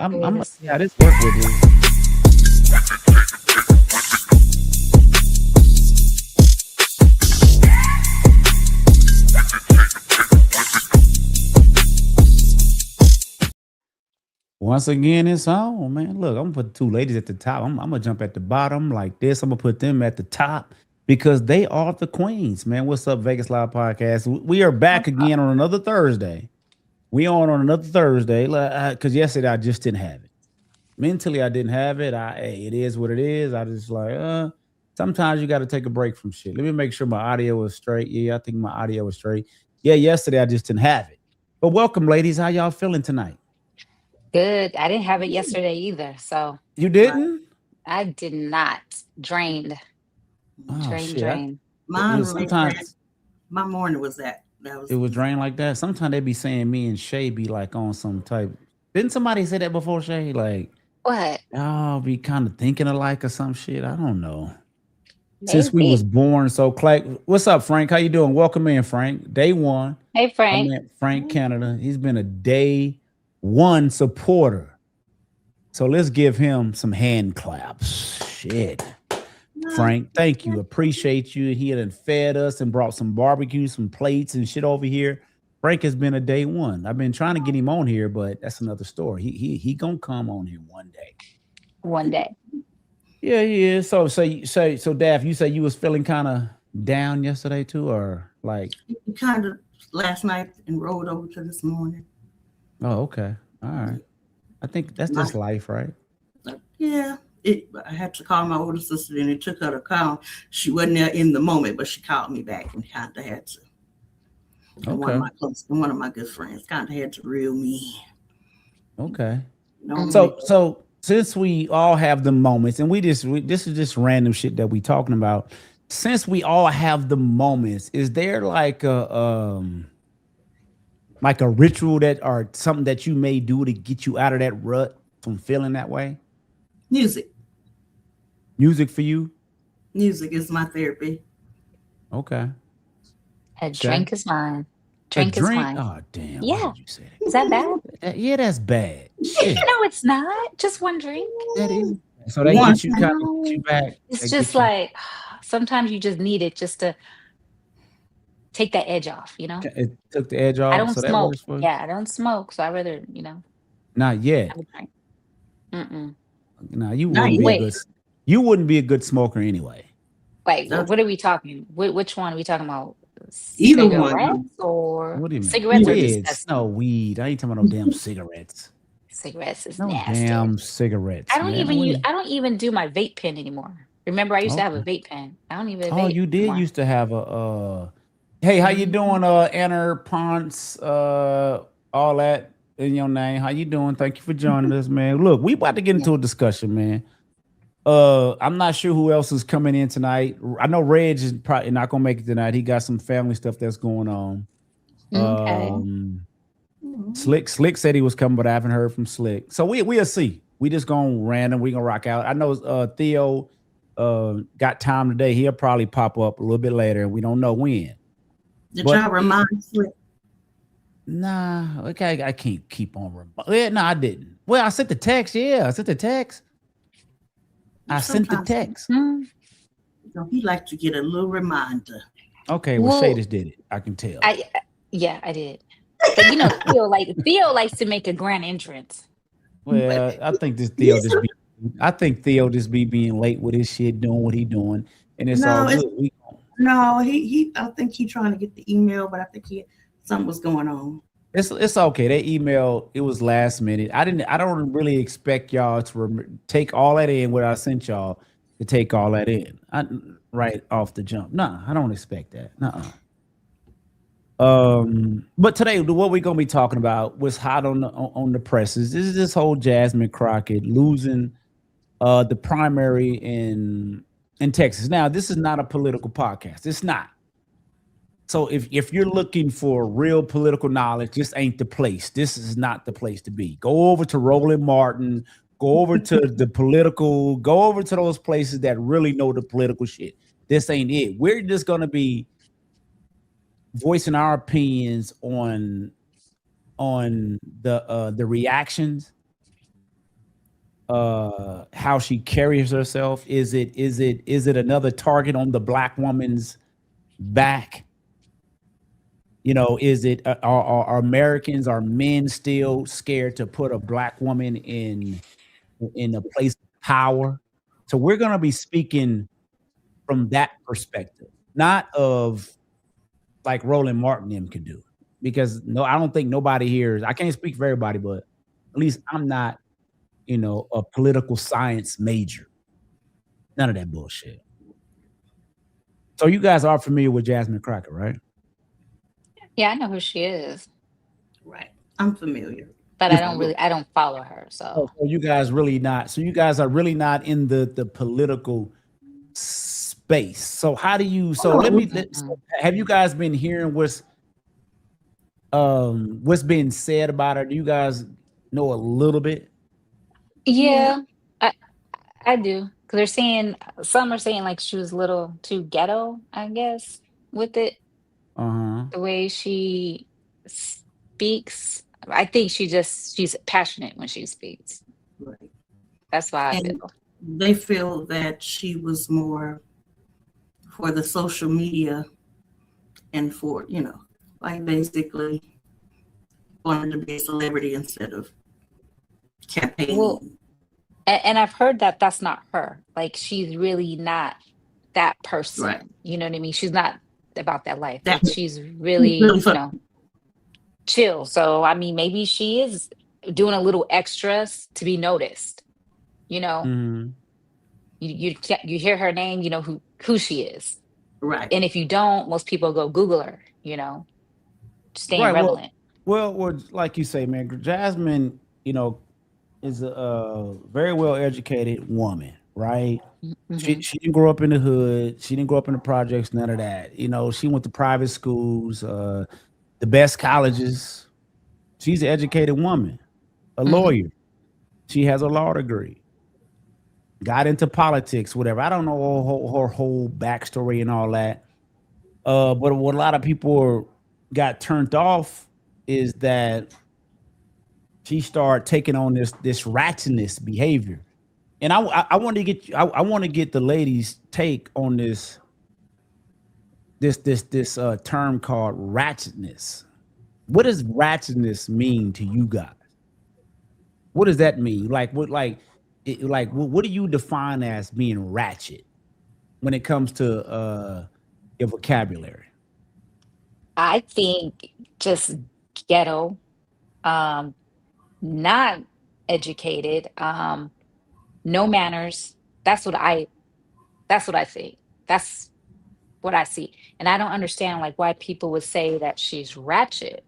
I'm Yes. yeah, this work with you. Once again, it's on, man. Look, I'm gonna put two ladies at the top. I'm gonna jump at the bottom like this. I'm gonna put them at the top because they are the queens, man. What's up, Vegas Live Podcast? We are back again on another Thursday. We on another Thursday because yesterday I just didn't have it. Mentally, I didn't have it. Hey, it is what it is. I just like, sometimes you got to take a break from shit. Let me make sure my audio was straight. Yeah, I think my audio was straight. Yeah, yesterday I just didn't have it. But welcome, ladies. How y'all feeling tonight? Good. I didn't have it yesterday either. So You Right. didn't? I did not. Drained. Oh Drain, shit! drain. Mine was ran. Sometimes My morning was that it was was drained like that. Sometimes they be saying me and Shay be like on some type. Didn't somebody say that before, Shay? Like, What? y'all be kind of thinking alike or some shit. I don't know. Since we was Maybe. born so Clay, what's up, Frank? How you doing? Welcome in, Frank. Day one. Hey, I Frank. met Frank Canada. He's been a day one supporter. So let's give him some hand claps. Shit. Frank, thank you. Appreciate you. He had fed us and brought some barbecue, some plates and shit over here. Frank has been a day one. I've been trying to get him on here, but that's another story. He gonna come on here one day. One day. Yeah, he is. So Daff, you say you was feeling kind of down yesterday too, or like, kind of last night and rolled over to this morning. oh, okay. All right. I think that's My, just life, right? yeah, I had to call my older sister and it took her to call. She wasn't there in the moment, but she called me back and kind of had to. And Okay. one of my good friends kind of had to reel me. Okay. Normally, So since we all have the moments, and this is just random shit that we talking about. Since we all have the moments, is there like a ritual that or something that you may do to get you out of that rut from feeling that way? music. Music for you? Music is my therapy. Okay. A Shay? drink is mine. A Drink is drink? mine. Oh damn! Why Yeah. did you say Is that bad? that? Yeah, that's bad. Shit. No, it's not. Just one drink. That is. So they One. get you kind of get you No. back. It's They just get you. like sometimes you just need it just to take that edge off, you know? It took the edge I off, don't so that smoke. works for you. Yeah, I don't smoke. So I rather, Not have yet. a drink. Mm-mm. No, you Not wouldn't be a yet. good. Wait, You wouldn't be a good smoker anyway. wait, That's what are we talking? Which one are we talking about? either Cigarettes one. or What do you mean? cigarettes are Either. Weeds? No disgusting. weed. I ain't talking about no damn cigarettes. Cigarettes is No nasty. damn I cigarettes, don't man. even use I don't even do my vape pen anymore. Remember, I used to have a Okay. vape pen. I don't even Oh, vape you did anymore. used to have a hey, how you Mhm. doing, Anna Ponce, all that in your name. How you doing? Thank you for joining us, man. Look, we about to get Yeah. into a discussion, man. I'm not sure who else is coming in tonight. I know Reg is probably not gonna make it tonight. He got some family stuff that's going on. Okay. Um, Mhm. Slick said he was coming, but I haven't heard from Slick. So we'll see. We just gonna random. We gonna rock out. I know Theo got time today. He'll probably pop up a little bit later. We don't know when. Did But y'all remind Slick? nah, okay, I can't keep on. Yeah, no, I didn't. Well, I sent the text. Yeah, I sent the text. I sent the Sometimes text. Hmm. he like to get a little reminder. Okay, well, Shay Well, just did it. I can tell. yeah, I did. But Theo likes to make a grand entrance. But Well, I think this Theo he's just be. I think Theo just be being late with his shit, doing what he doing, and it's all no, it's good. We no. He. I think he trying to get the email, but I think something was going on. it's okay. That email it was last minute. I don't really expect y'all to take all that in what I sent y'all to take all that in. Right off the jump. Nah, I don't expect that. Nuh. But today what we're gonna be talking about was hot on the presses. This is this whole Jasmine Crockett losing the primary in Texas. Now, this is not a political podcast. It's not. So if you're looking for real political knowledge, this ain't the place. This is not the place to be. Go over to Roland Martin, go over to the political, go over to those places that really know the political shit. This ain't it. We're just gonna be voicing our opinions on the reactions how she carries herself? Is it another target on the black woman's back? You know, is it are Americans, are men still scared to put a black woman in a place of power? So we're going to be speaking from that perspective, not of like Roland Martin them could do, because no, I don't think nobody here. I can't speak for everybody, but at least I'm not, you know, a political science major. None of that bullshit. So you guys are familiar with Jasmine Crockett, right? Yeah, I know who she is, Right. I'm familiar. but You're I don't follow her. Oh, So so you guys really not. So you guys are really not in the political space. So how do you? So let me. So mm-mm. have you guys been hearing what's being said about her? Do you guys know a little bit? Yeah. Yeah, I I do. Because they're saying some are saying like she was a little too ghetto, I guess, with it, Uh huh. the way she speaks. I think she's passionate when she speaks. Right. That's why I And feel. they feel that she was more for the social media and for, like basically wanted to be a celebrity instead of Well, campaigning. and I've heard that that's not her. Like she's really not that Right. person. You know what I mean? She's not about that life. That Like she's was really, really you fun. know, chill. So I mean, maybe she is doing a little extras to be noticed. You know, Mm-hmm. you hear her name, you know who she is. Right. And if you don't, most people go Google her. You know, staying Right. relevant. Well, like you say, man, Jasmine, you know, is a very well educated woman, right? Mm-hmm. She didn't grow up in the hood. She didn't grow up in the projects. None of that. You know, she went to private schools, the best colleges. She's an educated woman, a Hmm. lawyer. She has a law degree. Got into politics, whatever. I don't know her whole backstory and all that. But what a lot of people got turned off is that she started taking on this ratchetness behavior. And I want to get I want to get the ladies' take on this term called ratchetness. What does ratchetness mean to you guys? What does that mean? Like what do you define as being ratchet when it comes to your vocabulary? I think just ghetto, um, not educated, no manners. That's what I that's what I see. That's what I see. And I don't understand like why people would say that she's ratchet.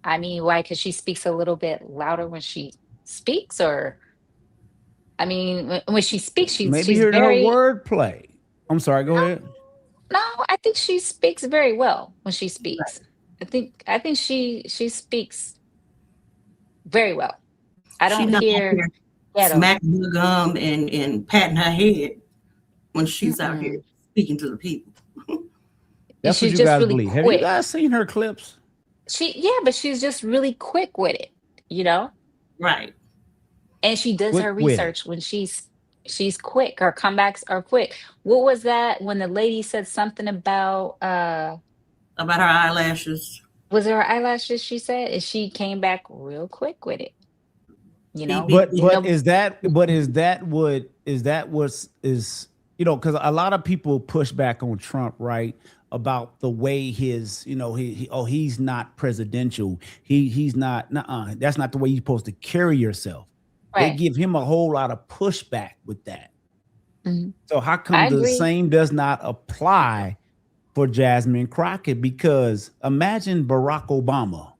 I mean, why? Because she speaks a little bit louder when she speaks, or I mean, when she speaks, Maybe she's hearing her very wordplay. I'm sorry. Go no, ahead. no. I think she speaks very well when she speaks. I think she speaks very well. I She don't not out hear here ghetto. smacking her gum and patting her head when she's out here Mm-mm. speaking to the people. That's what She's you just guys really believe. Have you quick. guys seen her clips? Yeah, but she's just really quick with it, you know? Right. And she does Quick her with it. research when she's quick. Her comebacks are quick. What was that when the lady said something about About her eyelashes. was it her eyelashes she said? And she came back real quick with it, you She know? be But No, is that what what's is you know, because a lot of people push back on Trump, right? About the way his, you know, he's not presidential. He's not that's not the way you're supposed to carry yourself. They right. give him a whole lot of pushback with that. Mhm. So how I come the agree. same does not apply for Jasmine Crockett? Because imagine Barack Obama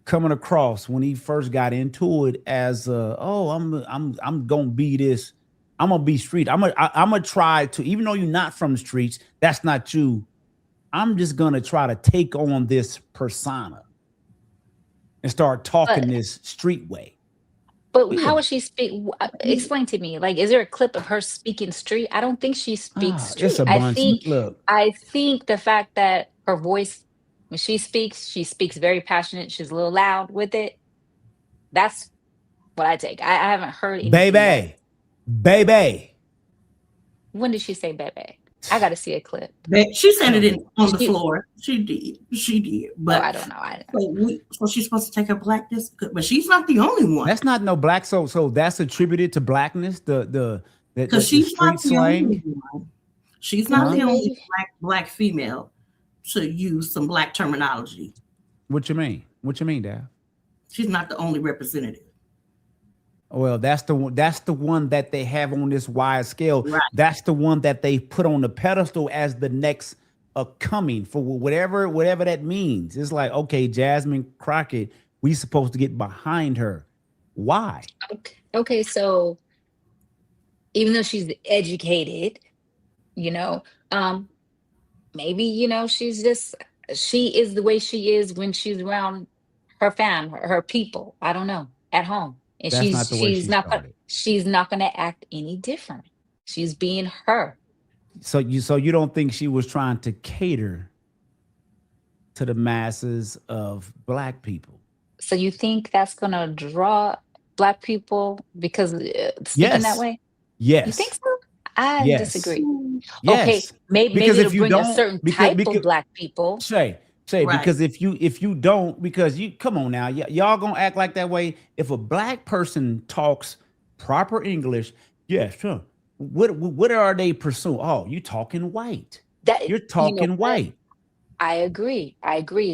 coming across when he first got into it as oh I'm gonna be this, I'm gonna be street, I'm gonna try to, even though you're not from the streets, that's not you, I'm just gonna try to take on this persona and start talking But this street way. but We how would would she speak? Explain to me. Like, is there a clip of her speaking street? I don't think she speaks it's street. a bunch. Look, I think the fact that her voice when she speaks very passionate. She's a little loud with it. That's what I take. I haven't heard anything else. Baby. When did she say baby? I got to see a clip. She said it on the She- floor. She did. Oh, But I don't know. so she's supposed to take her blackness, but she's not the only one. That's not no black. So that's attributed to blackness. The Because she's street not the only slang. one. She's not the only Maybe. black female to use some black terminology. What you mean? What you mean, Dad? She's not the only representative. Well, that's the one that they have on this wide scale. Right. That's the one that they put on the pedestal as the next coming for whatever that means. It's like, okay, Jasmine Crockett, we supposed to get behind her. Why? Okay, so even though she's educated, maybe, she is the way she is when she's around her fam, her people. I don't know, at home. And That's not the way she started. she's not gonna act any different. She's being her. So you don't think she was trying to cater to the masses of black people? So you think that's gonna draw black people because speaking that way? Yes. You think so? I Yes. disagree. Yes. Okay, maybe Because if it'll you bring a don't- certain because- type of black people. Shay, Right. because if you don't, because you come on now, y'all gonna act like that way. If a black person talks proper English, yeah, sure. What are they pursuing? Oh, you talking white. You're talking white. I agree.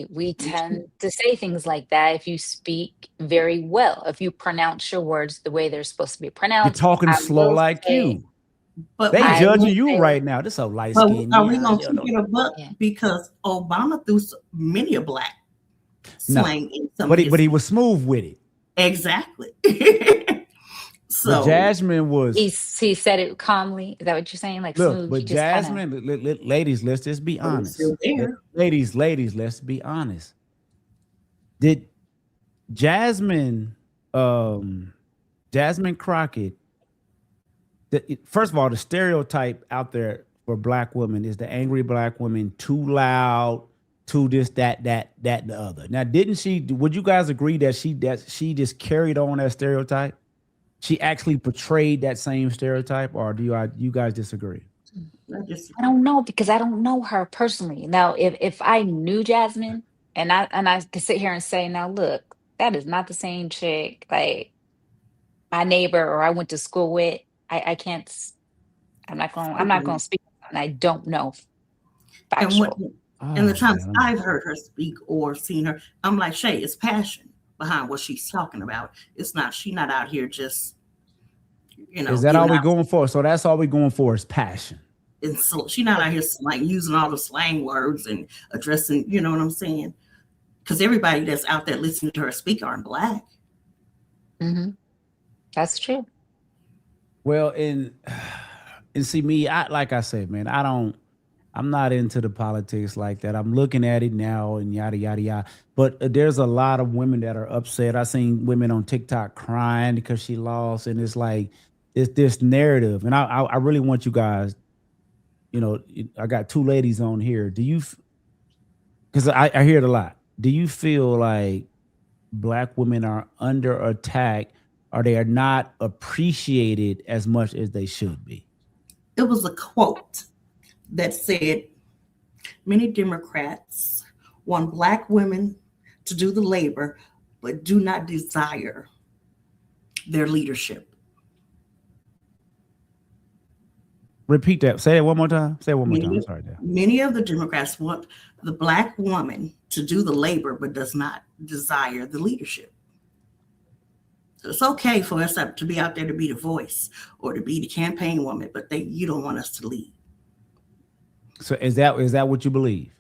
We tend to say things like that if you speak very well, if you pronounce your words the way they're supposed to be You're pronounced. talking I slow will like say- you. But They I judging will you say- right now. This so light But skin. are we going to keep it a buck? Yeah. Because Obama threw many a black No. slang in some But of he his- was smooth with it. Exactly. So But Jasmine was. He said it calmly. Is that what you're saying? Like Look, smooth. but he just kinda- Jasmine, ladies, let's just be But it's honest. still there. Ladies, let's be honest. Did Jasmine Crockett, first of all, the stereotype out there for black women is the angry black woman, too loud, too this, that, the other. Now, would you guys agree that she just carried on that stereotype? She actually portrayed that same stereotype, or do you guys disagree? I don't know because I don't know her personally. Now, if I knew Jasmine and I could sit here and say, now look, that is not the same chick like my neighbor or I went to school with. I can't. I'm not going to speak. And I don't know. And Factual. and the times I've heard her speak or seen her, I'm like, Shay, it's passion behind what she's talking about. It's not, she's not out here just, is that all we're going for? So that's all we're going for is passion. And so she's not out here like using all the slang words and addressing, you know what I'm saying? Because everybody that's out there listening to her speak aren't black. Mm-hmm. That's true. Well, and see me, like I said, man, I'm not into the politics like that. I'm looking at it now and yada, yada, yada. But there's a lot of women that are upset. I've seen women on TikTok crying because she lost. And it's like, it's this narrative. And I really want you guys, I got two ladies on here. Because I hear it a lot. Do you feel like black women are under attack or they are not appreciated as much as they should be? It was a quote that said, many Democrats want black women to do the labor, but do not desire their leadership. Repeat that. Say it one more time. Say it one more time. Sorry, Dad. Many of the Democrats want the black woman to do the labor, but does not desire the leadership. So it's okay for us to be out there to be the voice or to be the campaign woman, but you don't want us to lead. So is that what you believe?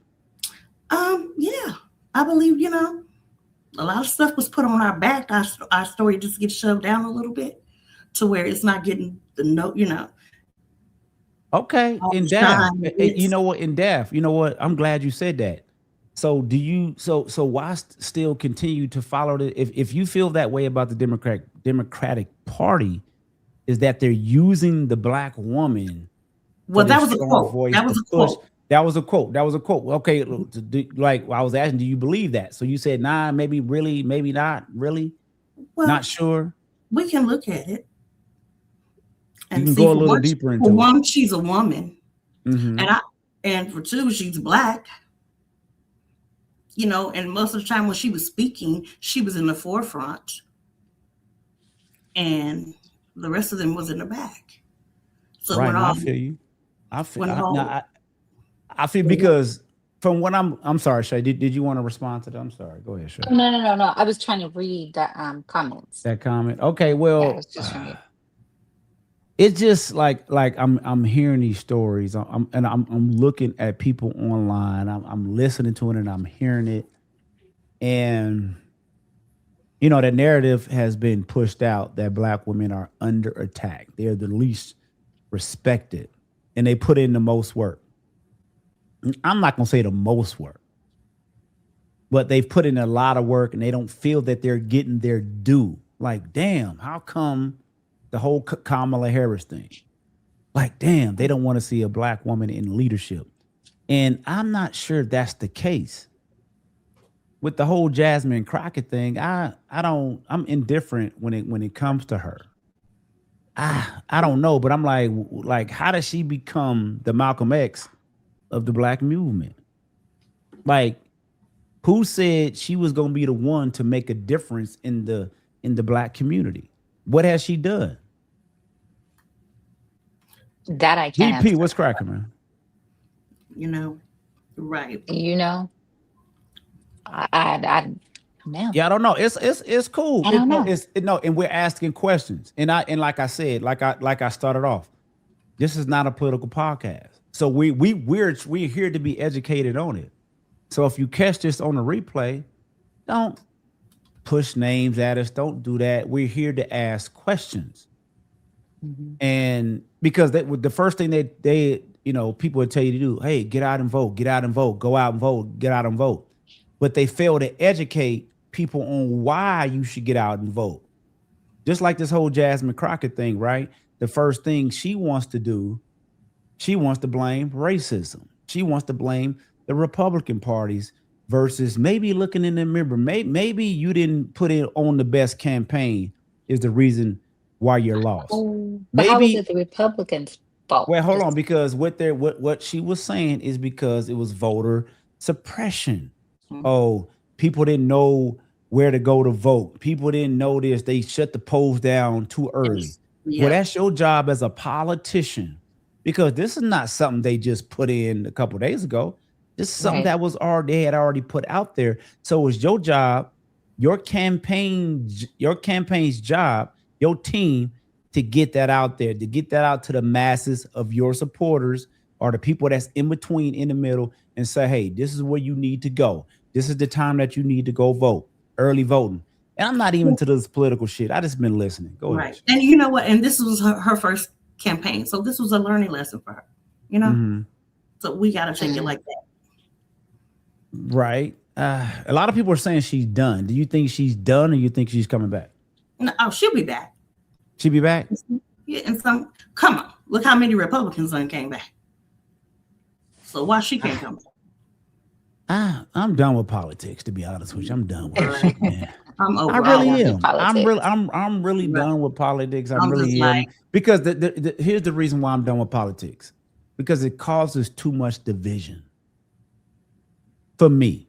Yeah, I believe, a lot of stuff was put on our back. Our story just gets shoved down a little bit to where it's not getting the note, Okay, in time, depth, you know what? I'm glad you said that. So so why still continue to follow if you feel that way about the Democratic Party, is that they're using the black woman? Well, that was a quote. That was a quote. Okay, like I was asking, do you believe that? So you said, nah, maybe really, maybe not really, Well, not sure. we can look at it You and can see go a little deeper for into it. one, she's a woman, Mhm. and for two, she's Black. You know, and most of the time when she was speaking, she was in the forefront, and the rest of them was in the back. So Right. when No, I all feel you. I feel. when No, all I feel because from what I'm sorry, Shay. Did you want to respond to that? I'm sorry. Go ahead, Shay. Oh, no. I was trying to read the comments. That comment. Okay. Yeah, I Well, was just trying to. it's just like I'm hearing these stories. I'm looking at people online. I'm listening to it and I'm hearing it, and you know, the narrative has been pushed out that Black women are under attack. They're the least respected, and they put in the most work. I'm not gonna say the most work, but they've put in a lot of work, and they don't feel that they're getting their due. Like, damn, how come the whole Kamala Harris thing? Like, damn, they don't want to see a Black woman in leadership, and I'm not sure that's the case. With the whole Jasmine Crockett thing, I'm indifferent when it comes to her. I don't know, but I'm like, how does she become the Malcolm X of the Black movement? Like, who said she was gonna be the one to make a difference in the Black community? What has she done? That I can't VP, answer. what's cracking, man? you know, right. You know, I no, Yeah, I don't know. It's cool. I don't know. And we're asking questions. And like I said, like I started off, this is not a political podcast. So we're here to be educated on it. So if you catch this on the replay, don't push names at us. Don't do that. We're here to ask questions. And because the first thing they people would tell you to do, hey, get out and vote, go out and vote, get out and vote. But they fail to educate people on why you should get out and vote. Just like this whole Jasmine Crockett thing, right? The first thing she wants to do, she wants to blame racism. She wants to blame the Republican parties versus maybe looking in the mirror. Maybe you didn't put it on the best campaign is the reason why you're lost. But how is Maybe it the Republicans' fault? well, hold on, because what she was saying is because it was voter suppression. Oh, people didn't know where to go to vote. People didn't know this. They shut the polls down too early. Well, that's your job as a politician, because this is not something they just put in a couple of days ago. This is something that was they had already put out there. So it's your job, your campaign's job, your team to get that out there, to get that out to the masses of your supporters or the people that's in between, in the middle, and say, hey, this is where you need to go. This is the time that you need to go vote, early voting. And I'm not even to this political shit. I just been listening. Go ahead. And you know what? And this was her first campaign. So this was a learning lesson for her, you know? So we got to take it like that. Right. A lot of people are saying she's done. Do you think she's done, or you think she's coming back? No, she'll be back. She'll be back? Yeah, and come on. Look how many Republicans done came back. So why she can't come back? I'm done with politics, to be honest with you. I'm done with that shit, man. I really am. I'm really done with politics. I really am. Because here's the reason why I'm done with politics. Because it causes too much division. For me.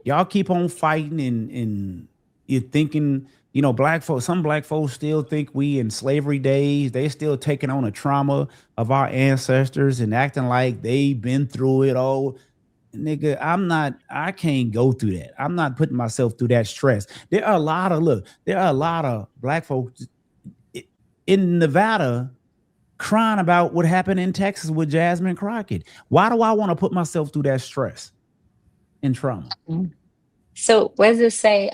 Y'all keep on fighting and you're thinking, some black folks still think we in slavery days. They still taking on a trauma of our ancestors and acting like they've been through it all. Nigga, I can't go through that. I'm not putting myself through that stress. There are a lot of black folks in Nevada crying about what happened in Texas with Jasmine Crockett. Why do I want to put myself through that stress and trauma? So what does it say?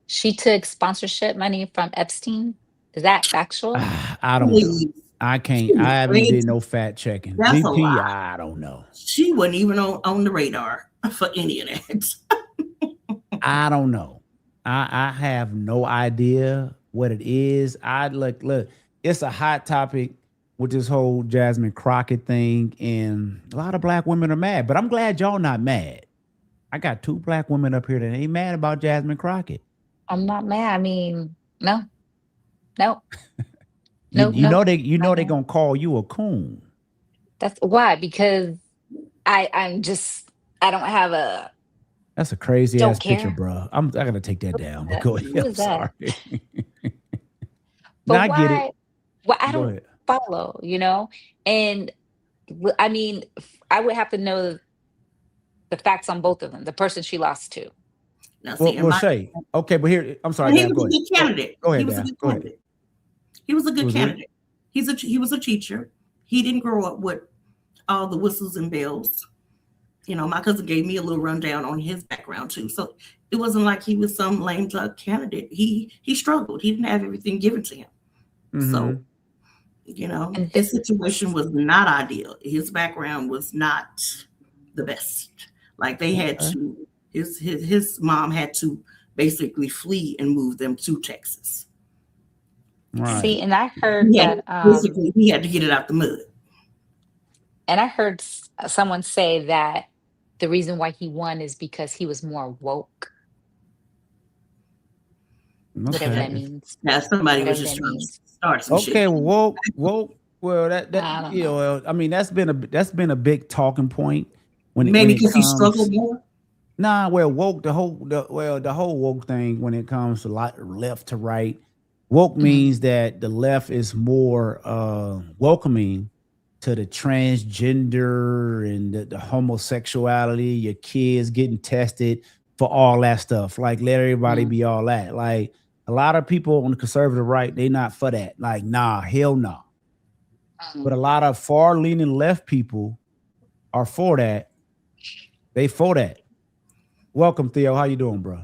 She took sponsorship money from Epstein. Is that factual? I don't know. I can't. I haven't did no fact checking. That's VP, a lie. I don't know. She wasn't even on the radar for any of that. I don't know. I have no idea what it is. Look, it's a hot topic with this whole Jasmine Crockett thing, and a lot of black women are mad. But I'm glad y'all not mad. I got 2 black women up here that ain't mad about Jasmine Crockett. I'm not mad. I mean, no. No, You, no, you know no. they gonna call you a coon. That's why, because I don't have a, That's a crazy ass don't picture, care. bro. I gotta take that down. But go ahead. Who I'm is that? sorry. But Now I get it. why? Well, I Go don't ahead. follow, and I mean, I would have to know the facts on both of them. The person she lost to. Now, see, Well, in my Shay. Okay, but here, I'm sorry, and he Dad. was Go a ahead. good candidate. Go He ahead, was a Dad. good Go ahead. candidate. He was a It good was good. candidate. He was a teacher. He didn't grow up with all the whistles and bells. My cousin gave me a little rundown on his background too. So it wasn't like he was some lame duck candidate. He struggled. He didn't have everything given to him. Mm-hmm. So, And his situation was not ideal. His background was not the best. Like they had Okay. to his mom had to basically flee and move them to Texas. Right. see, and I heard Yeah, that, basically he had to get it out the mud. and I heard someone say that the reason why he won is because he was more woke, whatever that Okay. means. Now somebody was Whatever just that trying to means. start some shit. Okay. Woke. Well, that I don't know. well, I mean, that's been a big talking point when Maybe it because he comes. struggled more. Nah, well, the whole woke thing when it comes to left to right, woke Mhm. means that the left is more welcoming to the transgender and the homosexuality, your kids getting tested for all that stuff. Like let everybody Mm, be all that. Like a lot of people on the conservative right, they not for that. Like, nah, hell no. But mm. a lot of far leaning left people are for that. They for that. Welcome, Theo. How you doing, bro?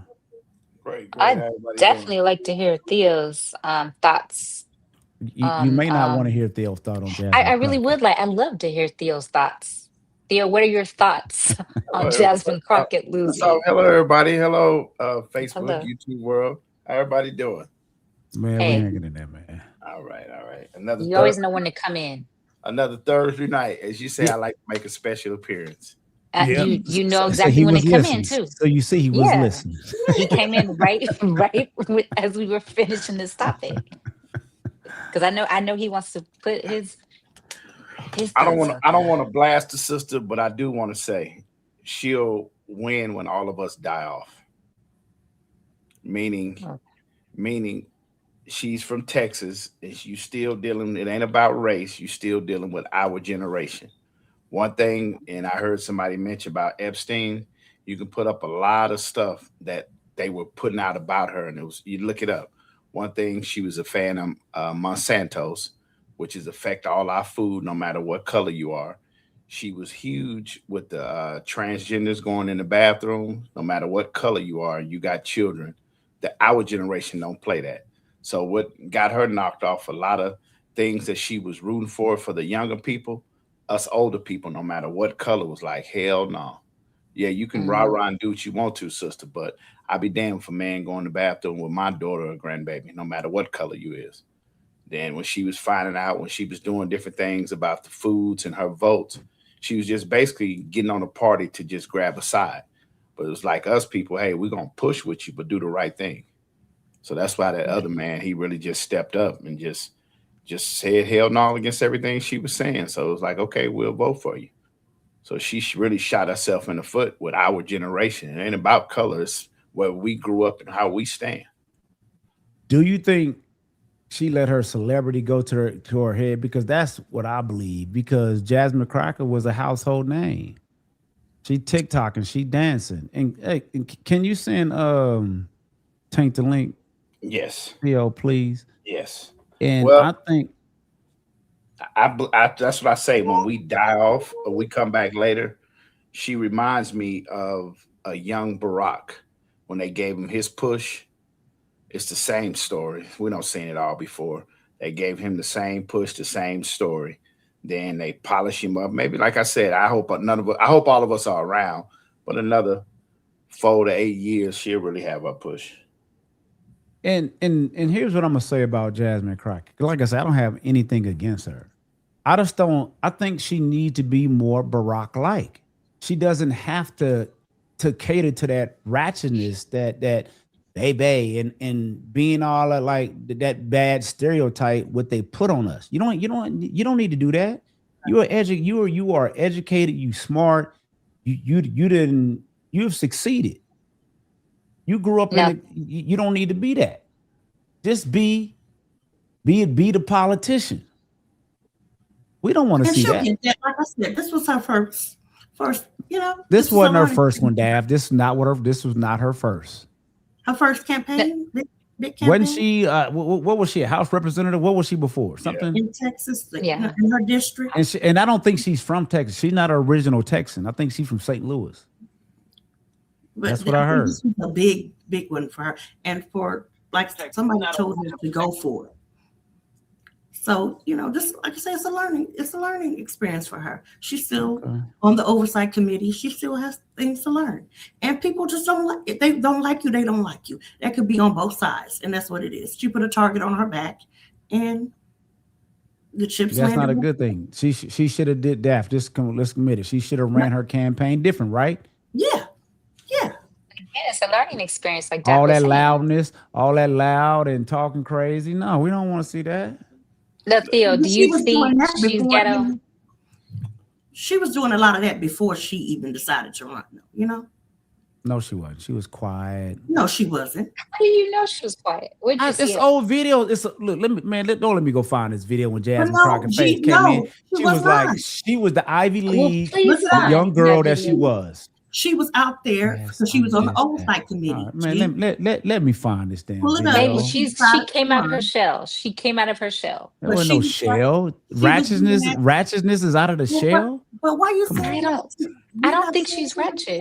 Great, great. How I'd everybody doing? definitely like to hear Theo's thoughts You on. may not want to hear Theo's thought on I Jasmine really Crockett. would like. I'd love to hear Theo's thoughts. Theo, what are your thoughts Hello, on everybody. Jasmine Crockett losing? Hello, everybody. Hello, Facebook, Hello. YouTube world. How everybody doing? Man, we Hey, hanging in there, man. All right, all right. you always know when to come in. Another Thursday night. As you say, Yeah, I like to make a special appearance. yeah. You know So exactly he when to was come in listening. too. So you see, he was Yeah, listening. he came in right as we were finishing this topic because I know he wants to put his thoughts out I don't there. want to blast the sister, but I do want to say she'll win when all of us die off. Meaning, Oh, meaning she's from Texas and you still dealing, it ain't about race, you still dealing with our generation. One thing, and I heard somebody mention about Epstein, you can put up a lot of stuff that they were putting out about her, and it was you look it up. One thing, she was a fan of Monsanto's, which is affect all our food, no matter what color you are. She was huge with the transgenders going in the bathroom, no matter what color you are. You got children. That our generation don't play that. So what got her knocked off a lot of things that she was rooting for the younger people, us older people, no matter what color, was like, hell no. Yeah, you can rah mm, rah and do what you want to, sister, but I'd be damned if a man going to the bathroom with my daughter or grandbaby, no matter what color you is. Then when she was finding out, when she was doing different things about the foods and her votes, she was just basically getting on a party to just grab a side. But it was like us people, hey, we're gonna push with you, but do the right thing. So that's why that yeah. other man, he really just stepped up and just said hell no against everything she was saying. So it was like, okay, we'll vote for you. So she really shot herself in the foot with our generation. It ain't about colors, where we grew up and how we stand. Do you think she let her celebrity go to her head? Because that's what I believe. Because Jasmine Crockett was a household name. She TikTok and she dancing. And hey, can you send Tank the link, Yes, Theo, please? yes. And Well, I think that's what I say. When we die off or we come back later, she reminds me of a young Barack when they gave him his push. It's the same story. We don't seen it all before. They gave him the same push, the same story. Then they polish him up. Maybe, like I said, I hope none of us. I hope all of us are around. But another 4 to 8 years, she'll really have her push. and here's what I'm gonna say about Jasmine Crockett. Like I said, I don't have anything against her. I just don't. I think she needs to be more Barack like. She doesn't have to cater to that ratchetness, that baby, and being all like that bad stereotype what they put on us. You don't need to do that. You are educated, you smart, you've succeeded. You grew up No, in it, you don't need to be that. Just be the politician. We don't want to And see she'll that. get that. Like I said, this was her first, you know. This was wasn't a her learning first one, experience. Dav. This was not her first. Her first campaign, big campaign Wasn't she? What was she? A House representative? What was she before? Something. in Texas, yeah. in her district. And I don't think she's from Texas. She's not an original Texan. I think she's from St. Louis. But That's what I heard. This was a big one for her, and for like somebody told her to go for it. So, you know, just like I say, it's a learning experience for her. She's still on the oversight committee. She still has things to learn. And people just don't like it. They don't like you, they don't like you. That could be on both sides. And that's what it is. She put a target on her back and the chips That's not a landed. good thing. She should have did that. Let's commit it. She should have ran her campaign different, right? Yeah. Yeah, it's a learning experience, like All Dad was that saying. loudness, all that loud and talking crazy. No, we don't want to see that. Look, Theo, do She you was think doing that she's before, ghetto? she was doing a lot of that before she even decided to run, you know? No, she wasn't. She was quiet. No, she wasn't. How do you know she was quiet? Where'd you see This it? old video. Look. Don't let me go find this video when Jasmine no, Crockett she- came no, in. she She was was like, not. she was the Ivy Well, League please Look it up. find young girl that that she video. was. She was out there Yes, because she was on the yes, oversight committee. All right, man, let me find this damn Pull it up. video. Maybe She she tried came to out of her run. shell. She came out of her shell. There But was she no was shell. was doing Ratchetness, that. ratchetness is out of the Well, shell. But why you Come saying on. that? I don't think she's ratchet.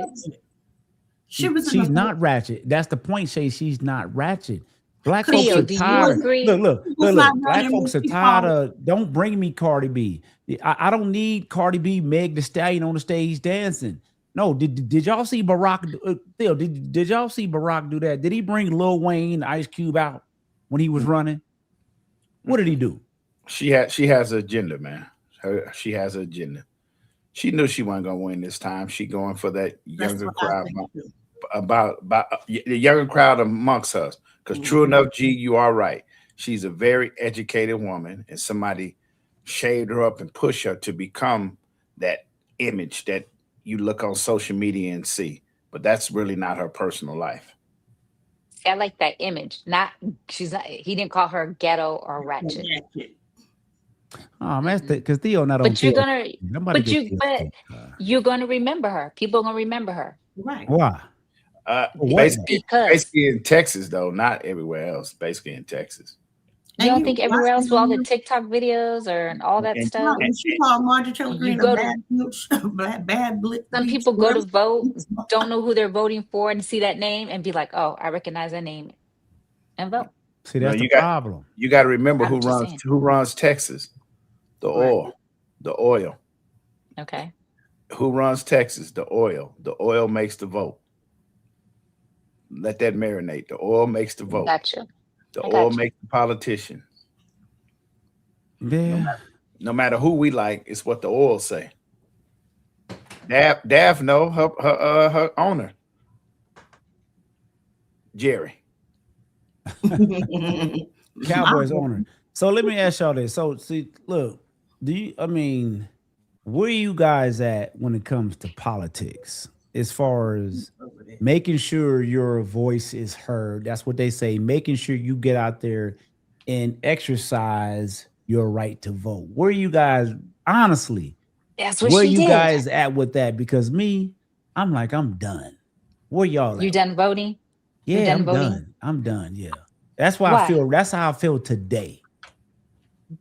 She was. She's not ratchet. That's the point, Shay. She's not ratchet. Black Theo, folks are do you tired. agree? Look. was not Black running folks are when she tired called. of. Don't bring me Cardi B. I don't need Cardi B, Meg the Stallion on the stage dancing. No, did y'all see Barack? Theo, did y'all see Barack do that? Did he bring Lil Wayne, Ice Cube out when he was running? What did he do? She has an agenda, man. She has an agenda. She knew she wasn't gonna win this time. She going for that That's younger what I crowd, think too. about the younger crowd amongst us. Because true enough, G, you are right. She's a very educated woman, and somebody shaved her up and pushed her to become that image that you look on social media and see. But that's really not her personal life. See, I like that image. She's not. He didn't call her ghetto or ratchet. Oh man, because Theo not on. But you're Theo. gonna. Nobody But gets you. Theo. But you're gonna remember her. People are gonna remember her. Right. Why? Basically Because in Texas, though, not everywhere else. Basically in Texas. you don't And think you- everywhere else with all the and- TikTok videos or and all that And- stuff? No, she called Marjorie Taylor You Greene go a to- bad bitch, bad blitz. Some people go to vote, don't know who they're voting for, and see that name and be like, "Oh, I recognize that name," and vote. See, that's No, the problem. You got to remember I'm just saying. who runs Texas. The Right. oil. Okay. Who runs Texas? The oil. The oil makes the vote. Let that marinate. The oil makes the vote. Gotcha. The I oil gotcha. makes the politician. Yeah. No matter who we like, it's what the oil say. Dav know her owner, Jerry. Cowboys owner. So let me ask y'all this. So see, look, where you guys at when it comes to politics? As far as making sure your voice is heard. That's what they say. Making sure you get out there and exercise your right to vote. Where you guys, honestly, That's what where she you did. guys at with that? Because I'm done. Where y'all You at? done voting? Yeah, done I'm voting? done. I'm done. Yeah. That's why Why? that's how I feel today.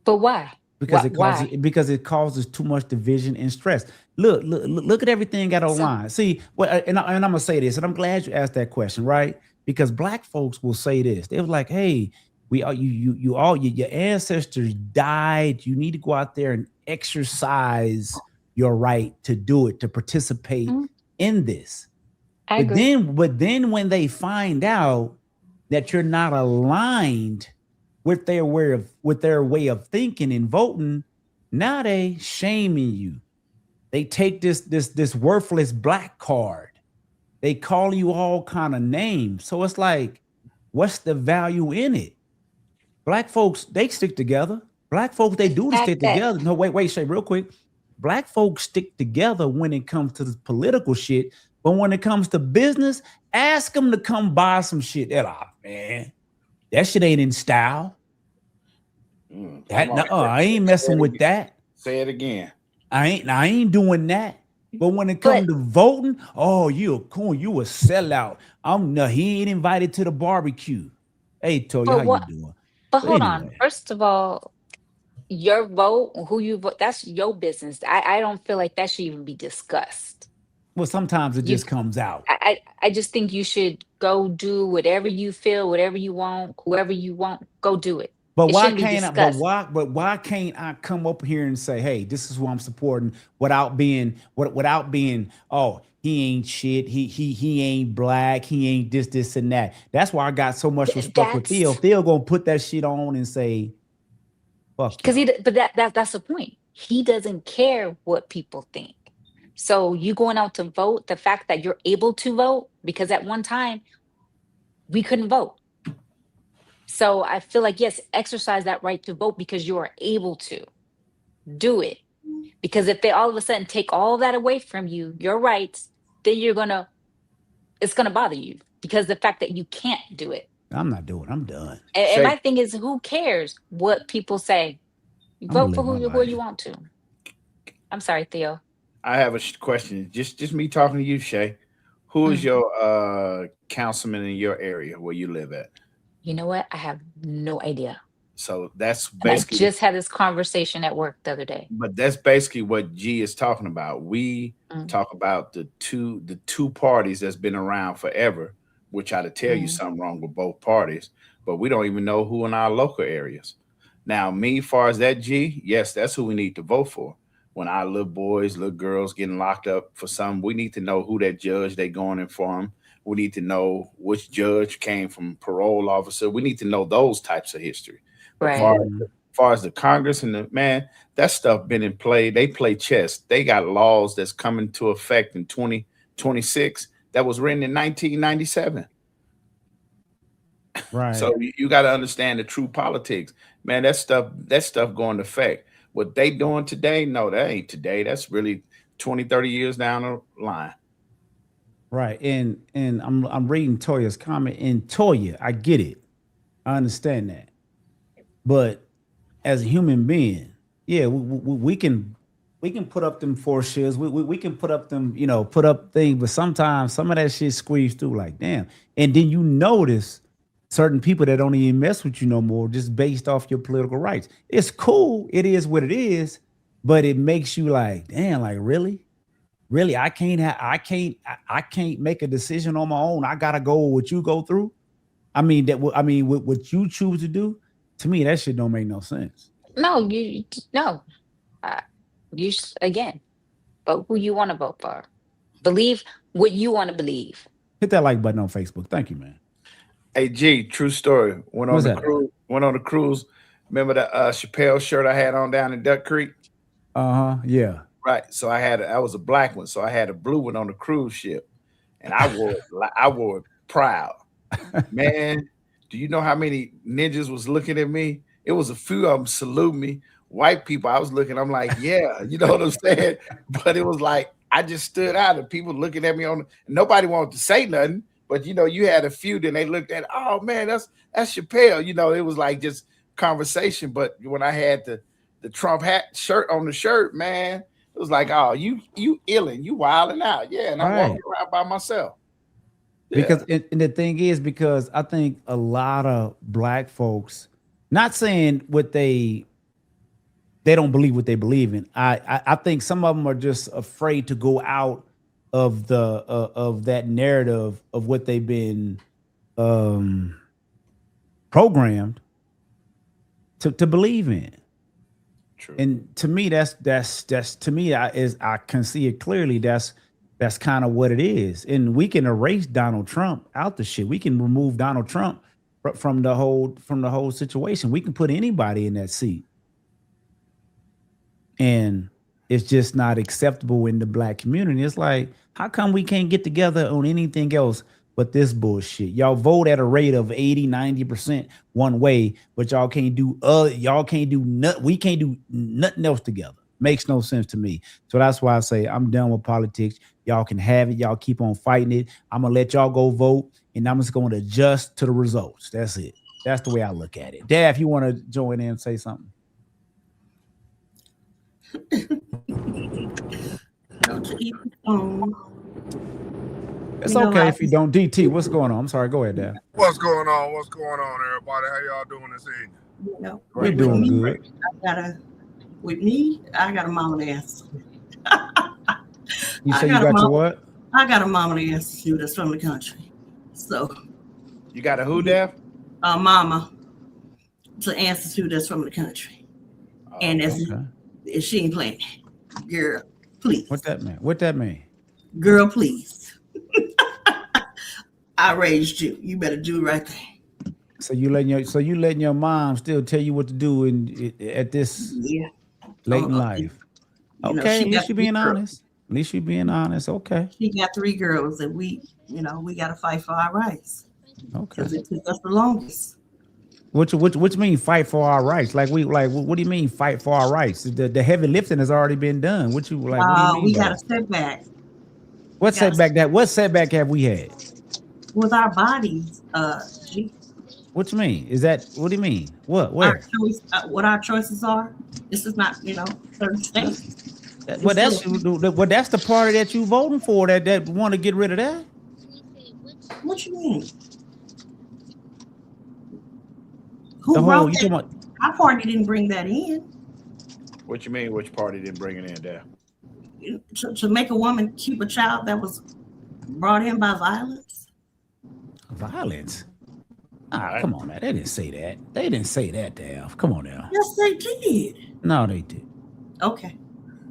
But why? Because Why? it causes too much division and stress. Look at everything got online. See, and I'm gonna say this, and I'm glad you asked that question, right? Because black folks will say this. They were like, "Hey, your ancestors died. You need to go out there and exercise your right to do it, to participate in this." I agree. But then when they find out that you're not aligned with their way of thinking and voting, now they shaming you. They take this worthless black card. They call you all kind of names. So it's like, what's the value in it? Black folks, they stick together. Black folks, they do fact stick that together. No, wait, Shay, real quick. Black folks stick together when it comes to the political shit, but when it comes to business, ask them to come buy some shit. They're like, man, that shit ain't in style. That no, I ain't messing with that. Say it again. I ain't doing that. But when it But comes to voting, oh, you a coon, you a sellout. He ain't invited to the barbecue. Hey, Toya, but how you what? doing? But But hold on. anyway, First of all, your vote, who you vote, that's your business. I don't feel like that should even be discussed. well, sometimes it You, just comes out. I just think you should go do whatever you feel, whatever you want, whoever you want, go do it. But It why shouldn't be can't I? discussed. But why can't I come up here and say, hey, this is who I'm supporting without being oh, he ain't shit, he ain't black, he ain't this and that. That's why I got so much respect for Theo. That's Theo gonna put that shit on and say, fuck because y'all. but that's the point. He doesn't care what people think. So you going out to vote, the fact that you're able to vote, because at one time we couldn't vote. So I feel like, yes, exercise that right to vote because you are able to do it. Because if they all of a sudden take all that away from you, your rights, then it's gonna bother you because the fact that you can't do it. I'm not doing it. I'm done. And my Shay, thing is, who cares what people say? I'm gonna Vote for live my who you life. want to. I'm sorry, Theo. I have a question. Just me talking to you, Shay. Who is Mm. your councilman in your area where you live at? You know what? I have no idea. So that's And I basically, just had this conversation at work the other day. but that's basically what G is talking about. We Mm, talk about the two parties that's been around forever. We try to tell you mm, something wrong with both parties, but we don't even know who in our local areas. Now, me, far as that G, yes, that's who we need to vote for. When our little boys, little girls getting locked up for something, we need to know who that judge they going in from. We need to know which judge came from parole officer. We need to know those types of history. But right. far as the Congress and the man, that stuff been in play. They play chess. They got laws that's coming to effect in 2026 that was written in 1997. Right. So you got to understand the true politics, man. That stuff going to affect what they doing today. No, that ain't today. That's really 20, 30 years down the line. Right. And I'm reading Toya's comment. And Toya, I get it. I understand that. But as a human being, yeah, we can put up them four shares. We can put up them, put up things, but sometimes some of that shit squeezed through like damn. And then you notice certain people that don't even mess with you no more just based off your political rights. It's cool, it is what it is, but it makes you like, damn, like really? Really, I can't make a decision on my own. I gotta go with what you go through. What you choose to do, to me, that shit don't make no sense. No, no. Uh, again, vote who you want to vote for. Believe what you want to believe. Hit that like button on Facebook. Thank you, man. Hey G, true story. Went on What's the that? cruise. Went on the cruise. Remember the Chappelle shirt I had on down in Duck Creek? Yeah. Right. So I was a black one. So I had a blue one on the cruise ship, and I wore it proud. Man, do you know how many ninjas was looking at me? It was a few of them salute me. White people, I was looking. I'm like, yeah, you know what I'm saying. But it was like I just stood out, and people looking at me nobody wanted to say nothing. But you had a few. Then they looked at, oh man, that's Chappelle. It was like just conversation. But when I had the Trump hat shirt on the shirt, man, it was like, oh, you illin', you wilding out, yeah. And I'm walking Right. around by myself. Yeah. Because and the thing is, because I think a lot of black folks, not saying what they don't believe what they believe in. I think some of them are just afraid to go out of of that narrative of what they've been um programmed to believe in. True. And to me, that's to me, I can see it clearly. That's kind of what it is. And we can erase Donald Trump out the shit. We can remove Donald Trump from the whole situation. We can put anybody in that seat. And it's just not acceptable in the black community. It's like, how come we can't get together on anything else but this bullshit. Y'all vote at a rate of 80-90% one way, but y'all can't do we can't do nothing else together. Makes no sense to me. So that's why I say I'm done with politics. Y'all can have it. Y'all keep on fighting it. I'm gonna let y'all go vote, and I'm just going to adjust to the results. That's it. That's the way I look at it. Dad, if you want to join in and say something. Don't you eat the phone. It's okay if you don't. DT, what's going on? I'm sorry. Go ahead, Dad. What's going on? What's going on, everybody? How y'all doing this evening? You know, We're doing good. I got a mama to answer. You say you got your what? I got a mama to answer to that's from the country. So You got a who, Dad? a mama to answer to that's from the country. And that's if she ain't playing. Girl, please. What that mean? What that mean? Girl, please. I raised you. You better do right thing. So you letting your mom still tell you what to do at this late in life? Okay, at least you being honest. At least you being honest. Okay. She got 3 girls that we got to fight for our rights. Okay. Because it took us the longest. Which mean fight for our rights? What do you mean fight for our rights? The heavy lifting has already been done. What do you mean? We got a setback. What setback have we had? With our bodies, What you mean? What do you mean? What? Where? What our choices are. This is not, certain states. That's the party that you voting for that want to get rid of that. What you mean? Who wrote that? Our party didn't bring that in. What you mean? Which party didn't bring it in, Dad? To make a woman keep a child that was brought in by violence. Violence? Come on, man. They didn't say that. They didn't say that, Dave. Come on now. Yes, they did. No, they did. Okay.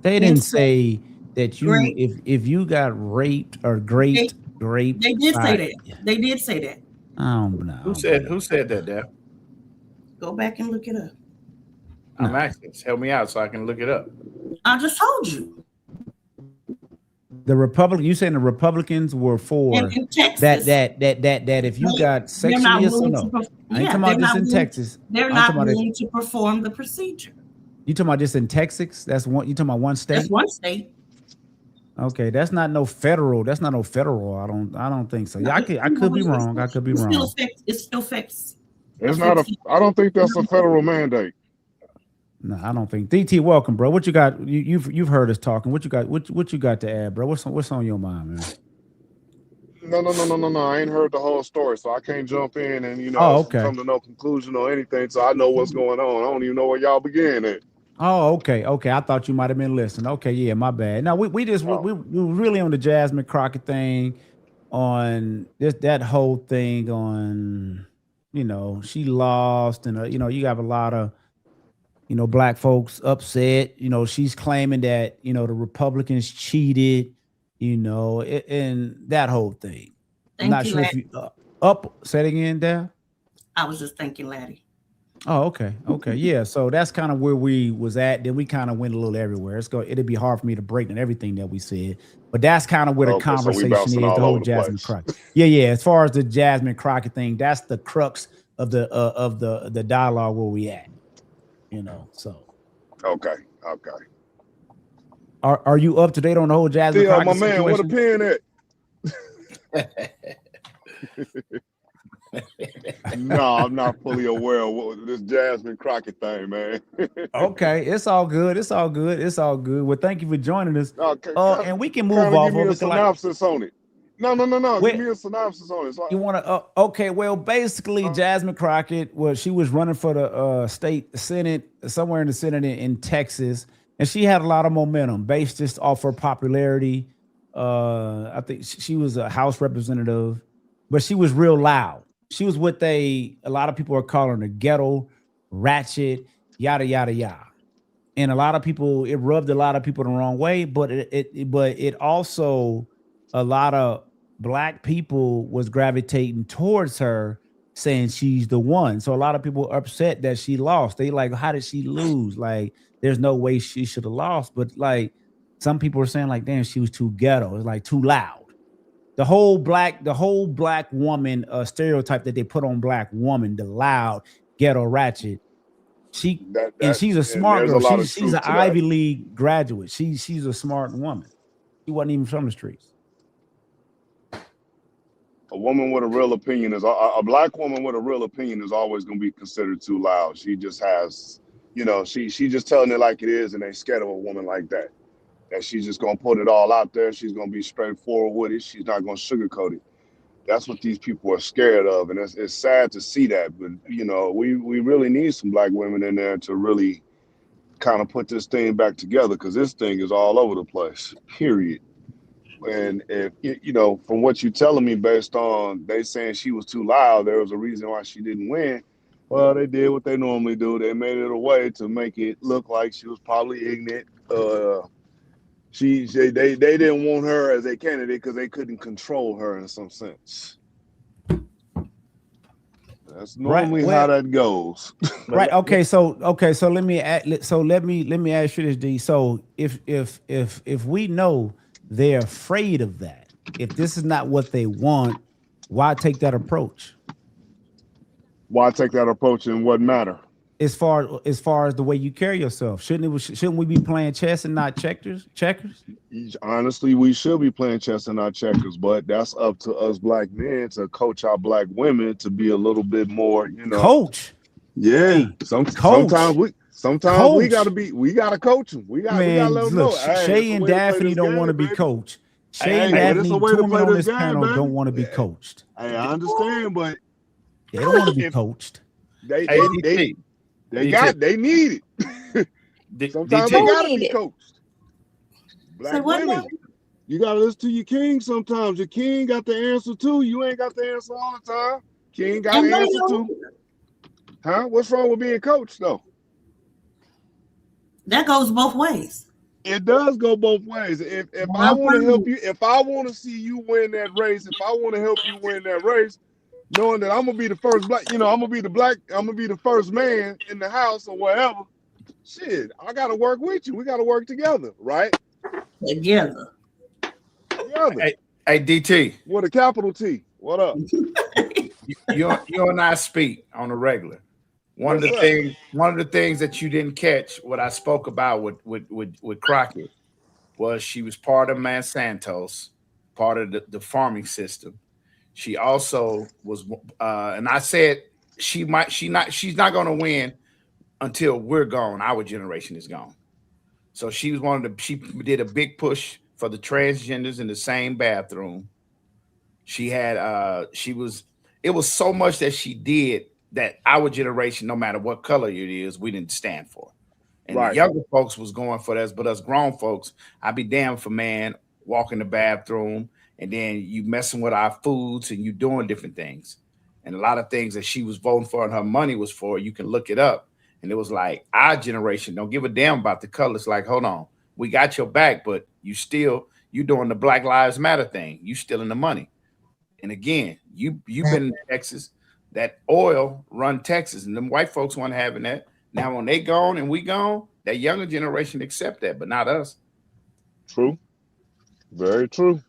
They didn't say that if you got raped or raped. They did say that. They did say that. I don't know. Who said that, Dad? Go back and look it up. I'm asking. Help me out so I can look it up. I just told you. You saying the Republicans were for in Texas, that if you got sexually assaulted, I ain't talking about this in Texas. They're not willing to perform the procedure. You talking about just in Texas? That's one. You talking about one state? That's one state. Okay, that's not no federal. That's not no federal. I don't think so. Yeah, I could be wrong. I could be wrong. It still affects. It's not I don't think that's a federal mandate. No, I don't think. DT, welcome, bro. What you got? You've heard us talking. What you got? What you got to add, bro? What's on your mind, man? No. I ain't heard the whole story, so I can't jump in and come to no conclusion or anything. So I know what's going on. I don't even know where y'all begin at. Oh, okay. I thought you might have been listening. Okay, yeah, my bad. Now we really on the Jasmine Crockett thing, on that whole thing on, she lost, and you have a lot of, black folks upset. She's claiming that the Republicans cheated, and that whole thing. I'm not sure if you say it again, Dad. I was just thinking, Laddie. Oh, okay. Yeah. So that's kind of where we was at. Then we kind of went a little everywhere. It'd be hard for me to break down everything that we said, but that's kind of where the conversation is, the whole Jasmine Crockett. Yeah. As far as the Jasmine Crockett thing, that's the crux of the dialogue where we at, so. Okay. Are you up to date on the whole Jasmine Crockett my man, situation? What a pen at. No, I'm not fully aware of this Jasmine Crockett thing, man. Okay, it's all good. Well, thank you for joining us. Okay, and we can move off. Give me a synopsis on it. No. Give me a synopsis on it. So you want to? Okay. Well, basically, Jasmine Crockett she was running for the state Senate, somewhere in the Senate in Texas, and she had a lot of momentum based just off her popularity. I think she was a House representative, but she was real loud. She was what a lot of people are calling a ghetto, ratchet, yada yada yada, and it rubbed a lot of people the wrong way. But it also, a lot of black people was gravitating towards her, saying she's the one. So a lot of people are upset that she lost. They like, how did she lose? Like, there's no way she should have lost. But like, some people are saying like, damn, she was too ghetto. It's like too loud. The whole black woman stereotype that they put on black woman, the loud, ghetto, ratchet. She's a and smart there's girl. a lot of She's an truth to Ivy that. League graduate. She's a smart woman. She wasn't even from the streets. A woman with a real opinion is a black woman with a real opinion is always going to be considered too loud. She just has, she just telling it like it is, and they scared of a woman like that. That she's just going to put it all out there. She's going to be straightforward with it. She's not going to sugarcoat it. That's what these people are scared of, and it's sad to see that. But we really need some black women in there to really kind of put this thing back together, because this thing is all over the place. Period. And if from what you're telling me, based on they saying she was too loud, there was a reason why she didn't win. Well, they did what they normally do. They made it a way to make it look like she was probably ignorant. They didn't want her as a candidate because they couldn't control her in some sense. That's normally how that goes. Right. Okay. So let me ask you this, D. So if we know they're afraid of that, if this is not what they want, why take that approach? Why take that approach in what matter? As far as the way you carry yourself, shouldn't we be playing chess and not checkers? Honestly, we should be playing chess and not checkers, but that's up to us black men to coach our black women to be a little bit more, Coach. Yeah. Hey, sometimes we gotta coach them. We gotta let them know. Shay and Daphne don't want to be coached. Shay and Daphne, two women on this panel, don't want to be coached. Hey, I understand, but they don't want to be coached. They need it. Sometimes they gotta be coached. Black women, you gotta listen to your king sometimes. Your king got the answer too. You ain't got the answer all the time. King got the answer too. Huh? What's wrong with being coached though? That goes both ways. It does go both ways. If I want to help you, if I want to see you win that race, if I want to help you win that race, knowing that I'm gonna be the first black, I'm gonna be the first man in the house or whatever. Shit, I gotta work with you. We gotta work together, right? Together. Hey, DT. With a capital T. What up? you and I speak on a regular. One of the things that you didn't catch, what I spoke about with Crockett, was she was part of Monsanto's, part of the farming system. She also was, and I said she's not going to win until we're gone. Our generation is gone. So she did a big push for the transgenders in the same bathroom. It was so much that she did that our generation, no matter what color it is, we didn't stand for. And the younger folks was going for this, but us grown folks, I'd be damned for man walk in the bathroom and then you messing with our foods and you doing different things. And a lot of things that she was voting for and her money was for, you can look it up. And it was like, our generation don't give a damn about the colors. Like, hold on, we got your back, but you doing the Black Lives Matter thing. You stealing the money. And again, you've been in Texas. That oil run Texas, and them white folks weren't having that. Now, when they gone and we gone, that younger generation accept that, but not us. True, very true.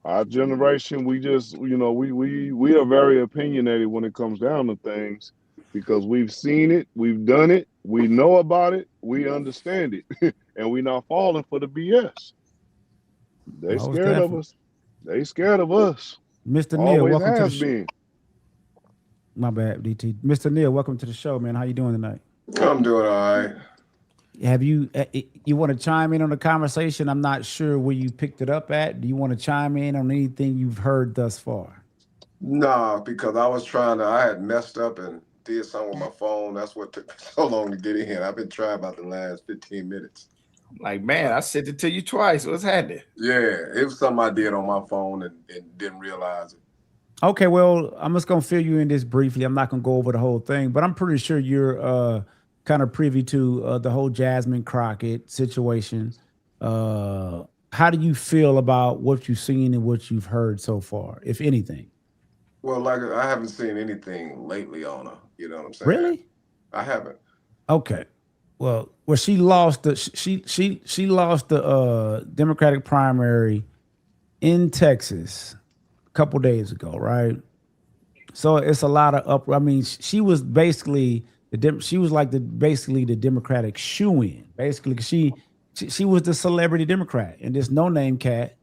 Our generation, we just, we are very opinionated when it comes down to things because we've seen it, we've done it, we know about it, we understand it, and we're not falling for the BS. They scared of us. They scared of us. Mr. Neal, welcome to the show. My bad, DT. Mr. Neal, welcome to the show, man. How you doing tonight? I'm doing all right. Have you want to chime in on the conversation? I'm not sure where you picked it up at. Do you want to chime in on anything you've heard thus far? No, because I had messed up and did something with my phone. That's what took so long to get in. I've been trying about the last 15 minutes. Like, man, I sent it to you twice. What's happening? Yeah, it was something I did on my phone and didn't realize it. Okay, well, I'm just going to fill you in this briefly. I'm not going to go over the whole thing, but I'm pretty sure you're kind of privy to the whole Jasmine Crockett situation. How do you feel about what you've seen and what you've heard so far, if anything? Well, like I haven't seen anything lately on her. You know what I'm saying? Really? I haven't. Okay. Well, she lost the Democratic primary in Texas. couple days ago, right? So it's a lot of up. I mean, she was basically she was like basically the Democratic shoe-in. Basically, 'cause she was the celebrity Democrat, and this no-name cat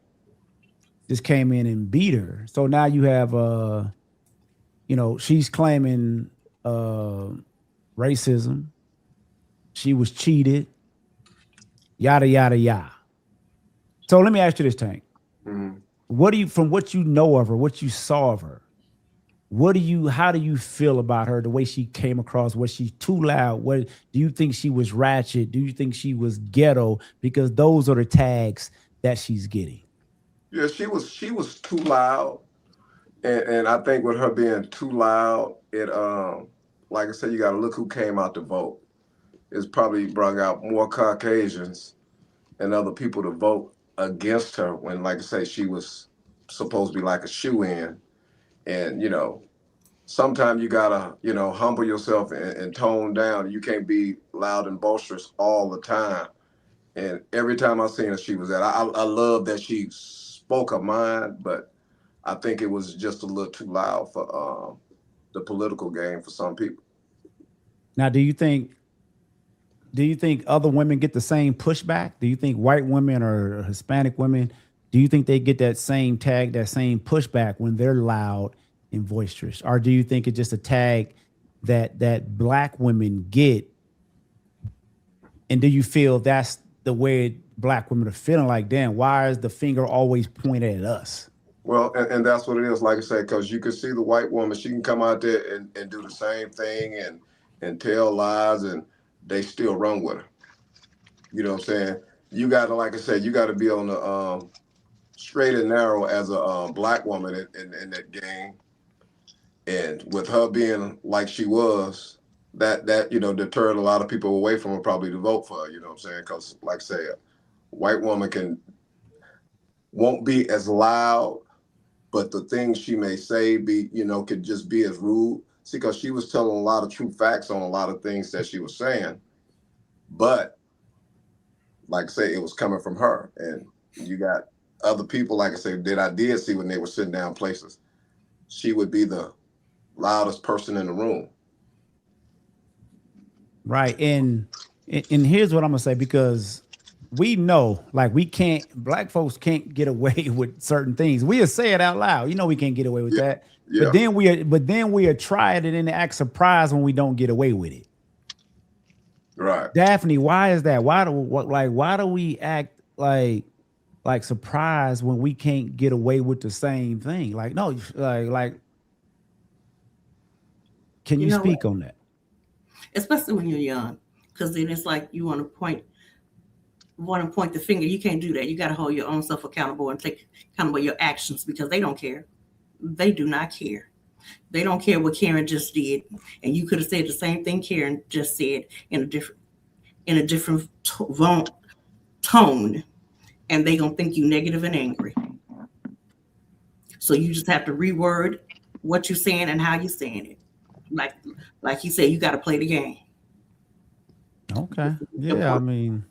just came in and beat her. So now you have she's claiming racism. She was cheated. Yada yada yada. So let me ask you this, Tank. Mhm. What do you, from what you know of her, what you saw of her, how do you feel about her, the way she came across? Was she too loud? What do you think, she was ratchet? Do you think she was ghetto? Because those are the tags that she's getting. Yeah, she was too loud, and I think with her being too loud, it like I said, you got to look who came out to vote. It's probably brought out more Caucasians and other people to vote against her when, like I say, she was supposed to be like a shoe-in. And sometimes you gotta humble yourself and tone down. You can't be loud and boisterous all the time. And every time I seen her, she was that. I love that she spoke her mind, but I think it was just a little too loud for the political game for some people. Now, do you think other women get the same pushback? Do you think white women or Hispanic women, do you think they get that same tag, that same pushback when they're loud and boisterous? Or do you think it's just a tag that black women get? And do you feel that's the way black women are feeling? Like, damn, why is the finger always pointed at us? Well, and that's what it is, like I said, because you can see the white woman, she can come out there and do the same thing and tell lies, and they still run with her. You know what I'm saying? You got to, like I said, you got to be on the straight and narrow as a black woman in that game. And with her being like she was, that deterred a lot of people away from her probably to vote for her, you know what I'm saying? Because, like I say, a white woman won't be as loud, but the things she may say could just be as rude. See, because she was telling a lot of true facts on a lot of things that she was saying, but like I say, it was coming from her. And you got other people, like I say, that I did see when they were sitting down places, she would be the loudest person in the room. Right. And here's what I'm gonna say, because we know, like, black folks can't get away with certain things. We'll say it out loud. We can't get away with that. Yeah. But then we are trying it and act surprised when we don't get away with it. Right. Daphne, why is that? Why do we act like surprised when we can't get away with the same thing? Like, no, like can you speak on that? Especially when you're young, because then it's like you want to point the finger. You can't do that. You got to hold your own self accountable and take accountable your actions, because they don't care. They do not care. They don't care what Karen just did, and you could have said the same thing Karen just said in a different tone, and they gonna think you negative and angry. So you just have to reword what you're saying and how you're saying it. Like you said, you got to play the game. Okay. Yeah, I mean,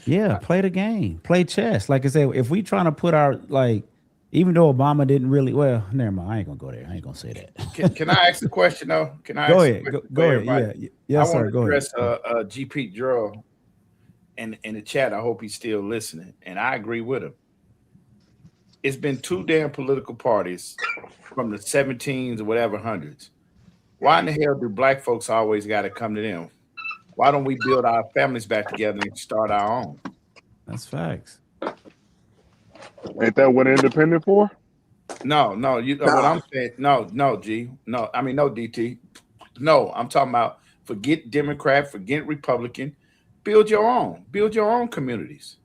yeah, play the game, play chess. Like I said, if we trying to put our, like, even though Obama didn't really, well, never mind. I ain't gonna go there. I ain't gonna say that. Can I ask a question though? Can I go ask ahead? Go ahead. Yeah, yes, I sir. want to Go address ahead. G. Pete Drill in the chat. I hope he's still listening, and I agree with him. It's been two damn political parties from the 17s or whatever hundreds. Why in the hell do black folks always got to come to them? Why don't we build our families back together and start our own? That's facts. Ain't that what independent for? No. What I'm saying, no, G. No, I mean, no, DT. No, I'm talking about forget Democrat, forget Republican. Build your own communities.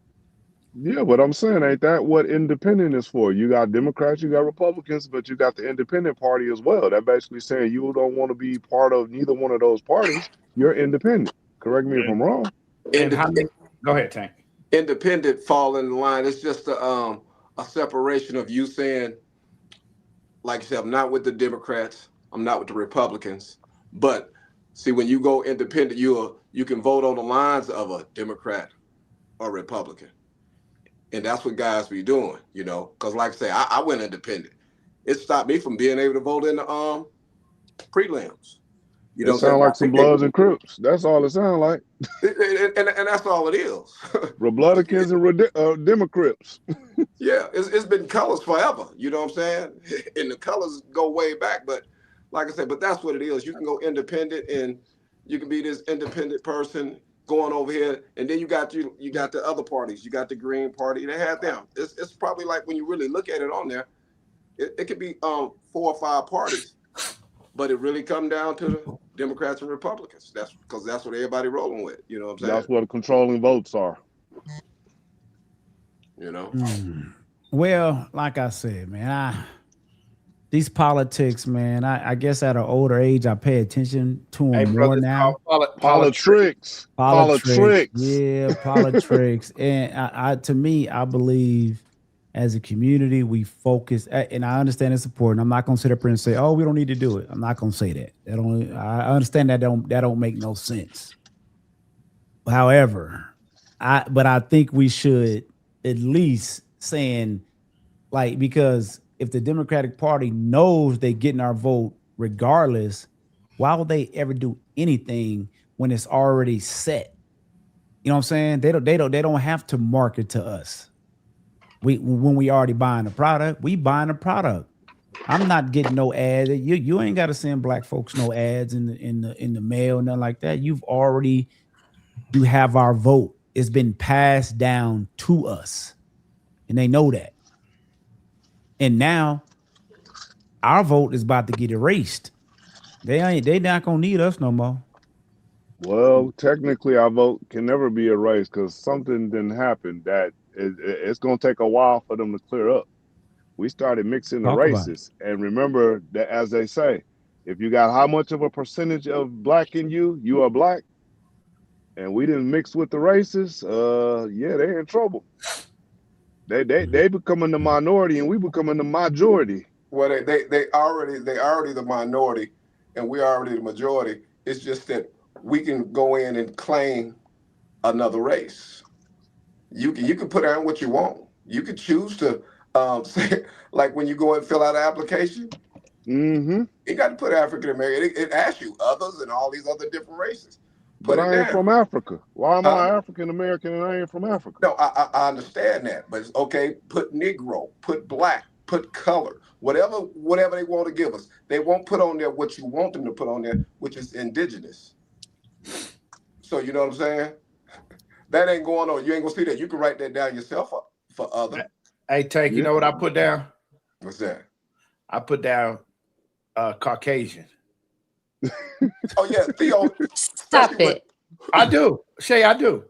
Yeah, but I'm saying, ain't that what independent is for? You got Democrats, you got Republicans, but you got the independent party as well. That basically saying you don't want to be part of neither one of those parties. You're independent. Correct me if I'm wrong. And go ahead, Tank. Independent fall in line. It's just a separation of you saying, like I said, I'm not with the Democrats, I'm not with the Republicans. But see, when you go independent, you can vote on the lines of a Democrat or Republican. And that's what guys be doing, because like I say, I went independent. It stopped me from being able to vote in the prelims. You know It what I'm saying? sounds like some Bloods and Crips. That's all it sounds like. And that's all it is. Republicans and Democrats. Yeah, it's been colors forever. You know what I'm saying? And the colors go way back. But like I said, but that's what it is. You can go independent, and you can be this independent person going over here, and then you got the other parties. You got the Green Party. They had them. It's probably like when you really look at it on there, it could be 4 or 5 parties, but it really come down to the Democrats and Republicans. That's because that's what everybody rolling with. You know what I'm saying? That's what the controlling votes are. You know. Well, like I said, man, these politics, man. I guess at an older age, I pay attention to them more now. Politics. Yeah, politics. And to me, I believe as a community, we focus, and I understand it's important. I'm not gonna sit up here and say, "Oh, we don't need to do it." I'm not gonna say that. I understand that don't make no sense. However, I think we should at least saying, like, because if the Democratic Party knows they getting our vote regardless, why would they ever do anything when it's already set? You know what I'm saying? They don't have to market to us. When we already buying a product, we buying a product. I'm not getting no ad. You ain't got to send black folks no ads in the mail, nothing like that. You have our vote. It's been passed down to us, and they know that. And now our vote is about to get erased. They not gonna need us no more. Well, technically, our vote can never be erased because something didn't happen that it's going to take a while for them to clear up. We started mixing the races. And remember that, as they say, if you got how much of a percentage of black in you, you are black. And we didn't mix with the races, yeah, they're in trouble. They becoming the minority and we becoming the majority. Well, they already the minority and we already the majority. It's just that we can go in and claim another race. You can put down what you want. You could choose to say, like when you go and fill out an application, you got to put African American. It asks you others and all these other different races. But I ain't from Africa. Why am I African American and I ain't from Africa? No, I understand that, but it's okay. Put Negro, put black, put color, whatever they want to give us. They won't put on there what you want them to put on there, which is indigenous. So you know what I'm saying? That ain't going on. You ain't gonna see that. You can write that down yourself for other. Hey, Tank, you know what I put down? What's that? I put down Caucasian. Oh yeah, Theo. Stop it. I do. Shay, I do.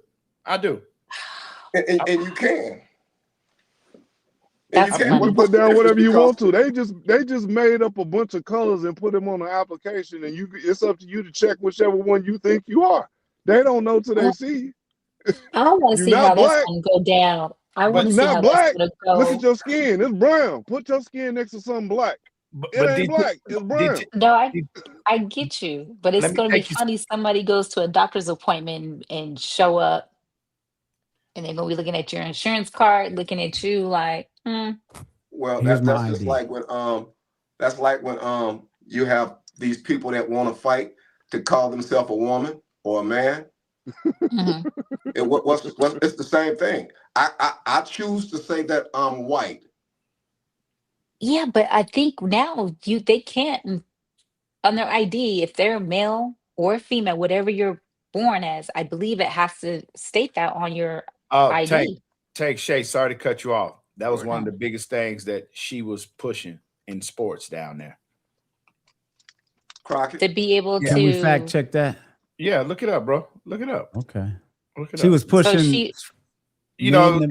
And you can. That's You can put down whatever you want to. They just made up a bunch of colors and put them on the application, and it's up to you to check whichever one you think you are. They don't know till they see you. I want to see how that's going to go down. I want to see how that's going to go. Look at your skin. It's brown. Put your skin next to something black. It ain't black. It's brown. No, I get you, but it's going to be funny. Somebody goes to a doctor's appointment and show up, and they're going to be looking at your insurance card, looking at you like, Well, that's just like when you have these people that want to fight to call themselves a woman or a man. It's the same thing. I choose to say that I'm white. Yeah, but I think now they can't on their ID if they're male or female, whatever you're born as. I believe it has to state that on your ID. Take Shay. Sorry to cut you off. That was one of the biggest things that she was pushing in sports down there. Crockett. To be able to. Can we fact check that? Yeah, look it up, bro. Look it up. Okay. She was pushing. So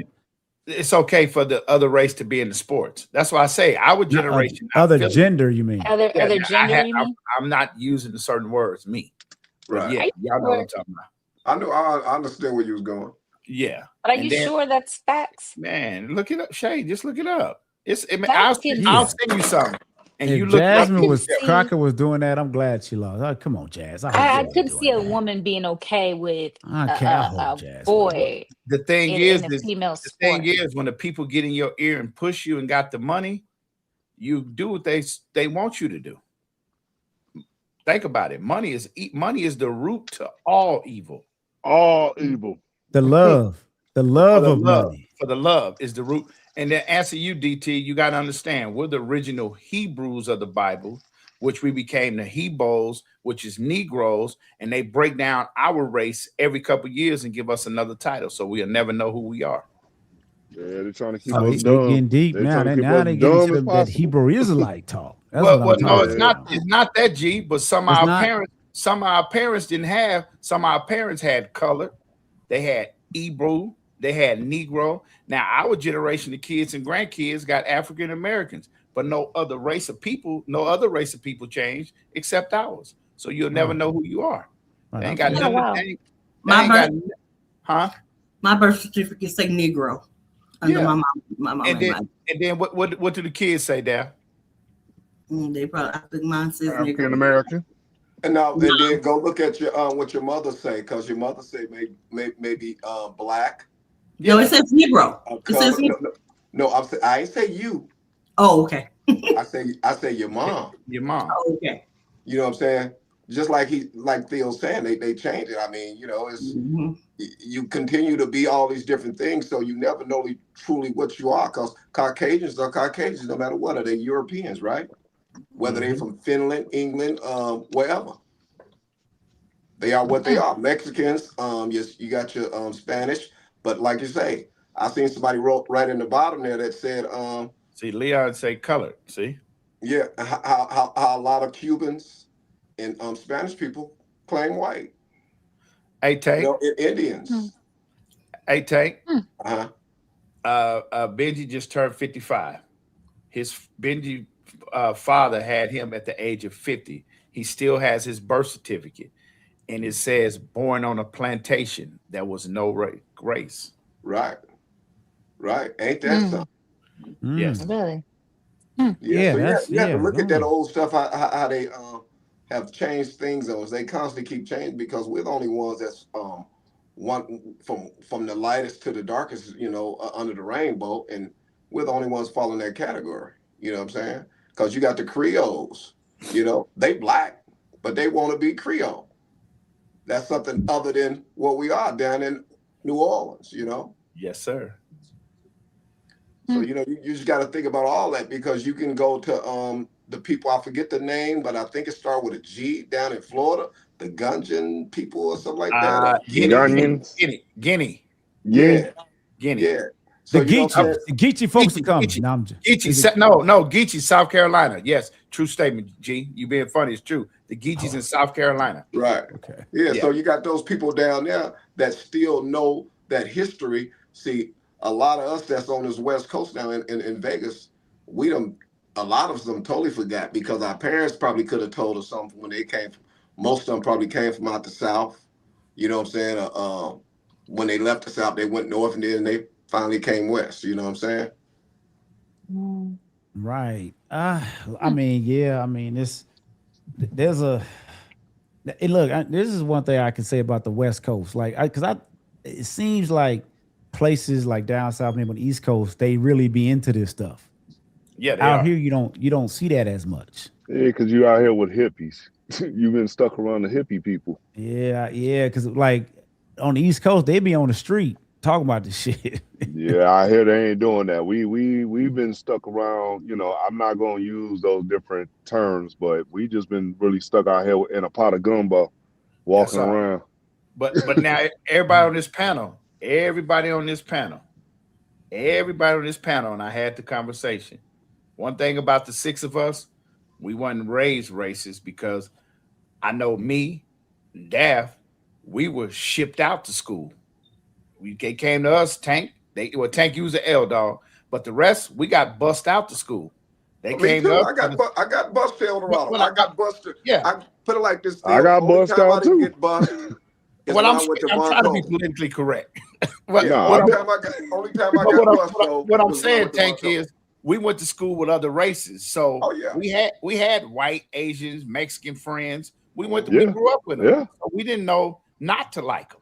it's okay for the other race to be in the sports. That's why I say our generation. Other gender, you mean? Other gender, you mean? I'm not using the certain words, me. Right. Yeah, y'all know what I'm talking about. I know. I understand where you was going. Yeah. But are you sure that's facts? Man, look it up, Shay. Just look it up. I'll send you something. And if you look Jasmine Crockett was doing that, I'm glad she lost. Oh, come on, Jazz. I could see a woman being okay with a boy. The thing is when the people get in your ear and push you and got the money, you do what they want you to do. Think about it. Money is the root to all evil. All evil. The love of money. For the love is the root. And then answer you, DT, you got to understand, we're the original Hebrews of the Bible, which we became the Hebos, which is Negroes, and they break down our race every couple of years and give us another title, so we'll never know who we are. Yeah, they're trying to keep Oh, us they dumb. getting deep now. They getting into that Hebrew Israelite talk. That's Well, what I'm no, talking it's about. not. It's not that, G. But some of our parents didn't have. Some of our parents had color. They had Hebrew. They had Negro. Now our generation of kids and grandkids got African Americans, but no other race of people changed except ours. So you'll never know who you are. They ain't got nothing. My birth certificate say Negro under my mom. And then what do the kids say there? They probably, I think mine says African American. And now, and then go look at your what your mother say, because your mother say maybe black. No, it says Negro. It says no, I ain't say you. Oh, okay. I say your mom. Your mom. Oh, okay. You know what I'm saying? Just like Theo's saying, they change it. I mean, you know, it's you continue to be all these different things, so you never know truly what you are. Because Caucasians are Caucasians, no matter what. Are they Europeans, right? Whether they're from Finland, England, wherever. They are what they are. Mexicans, yes, you got your Spanish, but like you say, I seen somebody wrote right in the bottom there that said, see, Leon say colored. See, yeah, how a lot of Cubans and Spanish people claim white. Hey, Tank. You know, Indians. Hey, Tank. Uh-huh. Benji just turned 55. Benji father had him at the age of 50. He still has his birth certificate, and it says born on a plantation. There was no race. Right. Ain't that something? Yes. Really? Yeah. So you have to look at that old stuff, how they have changed things. They constantly keep changing, because we're the only ones that's one from the lightest to the darkest, you know, under the rainbow, and we're the only ones following that category. You know what I'm saying? Because you got the Creoles, you know, they black, but they want to be Creole. That's something other than what we are down in New Orleans, you know? Yes, sir. So, you know, you just got to think about all that, because you can go to the people, I forget the name, but I think it started with a G down in Florida, the Gunjan people or something like that. Guinea. Yeah. Guinea. So the Geechee folks are coming. Geechee, South Carolina. Yes, true statement, G. You being funny, it's true. The Geechees in South Carolina. Right. Okay. Yeah, so you got those people down there that still know that history. See, a lot of us that's on this West Coast now in Vegas, a lot of them totally forgot, because our parents probably could have told us something when they came from. Most of them probably came from out the South. You know what I'm saying? When they left the South, they went north, and then they finally came west. You know what I'm saying? Right. I mean, there's a look. This is one thing I can say about the West Coast, it seems like places like down south, maybe on the East Coast, they really be into this stuff. Yeah, out here you don't see that as much. Yeah, because you out here with hippies. You've been stuck around the hippie people. Yeah, because like on the East Coast, they be on the street talking about this shit. Yeah, I hear they ain't doing that. We've been stuck around, you know, I'm not gonna use those different terms, but we just been really stuck out here in a pot of gumbo, walking around. But now everybody on this panel, and I had the conversation. One thing about the six of us, we wasn't raised racist, because I know me, Daff, we were shipped out to school. They came to us, Tank. Tank, you was an L dog, but the rest, we got bussed out to school. They came to us. I got bussed to Eldorado. I got busted. Yeah. I put it like this. I got bussed out too. Get bussed. Well, I'm trying to be politically correct. Only time I got bussed. What I'm saying, Tank, is we went to school with other races, so we had white, Asians, Mexican friends. We grew up with them. Yeah. So we didn't know not to like them.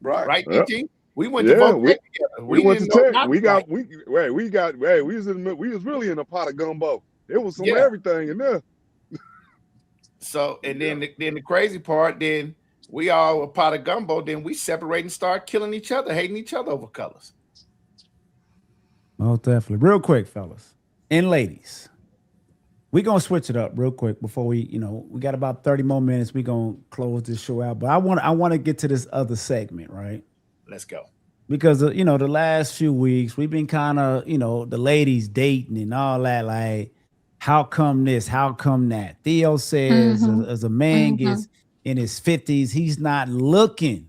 Right. Right, DT? We went to Yeah, vote we together. we went to didn't know tech. not We to got like. we was really in a pot of gumbo. It was some of Yeah. everything in there. So and then the crazy part, then we all a pot of gumbo. Then we separate and start killing each other, hating each other over colors. Oh, definitely. Real quick, fellas and ladies. We're gonna switch it up real quick before we got about 30 more minutes. We're gonna close this show out. But I want to get to this other segment, right? Let's go. Because the last few weeks we've been kind of, the ladies dating and all that, like, how come this, how come that? Theo says Mhm. as a man Mhm. gets in his 50s, he's not looking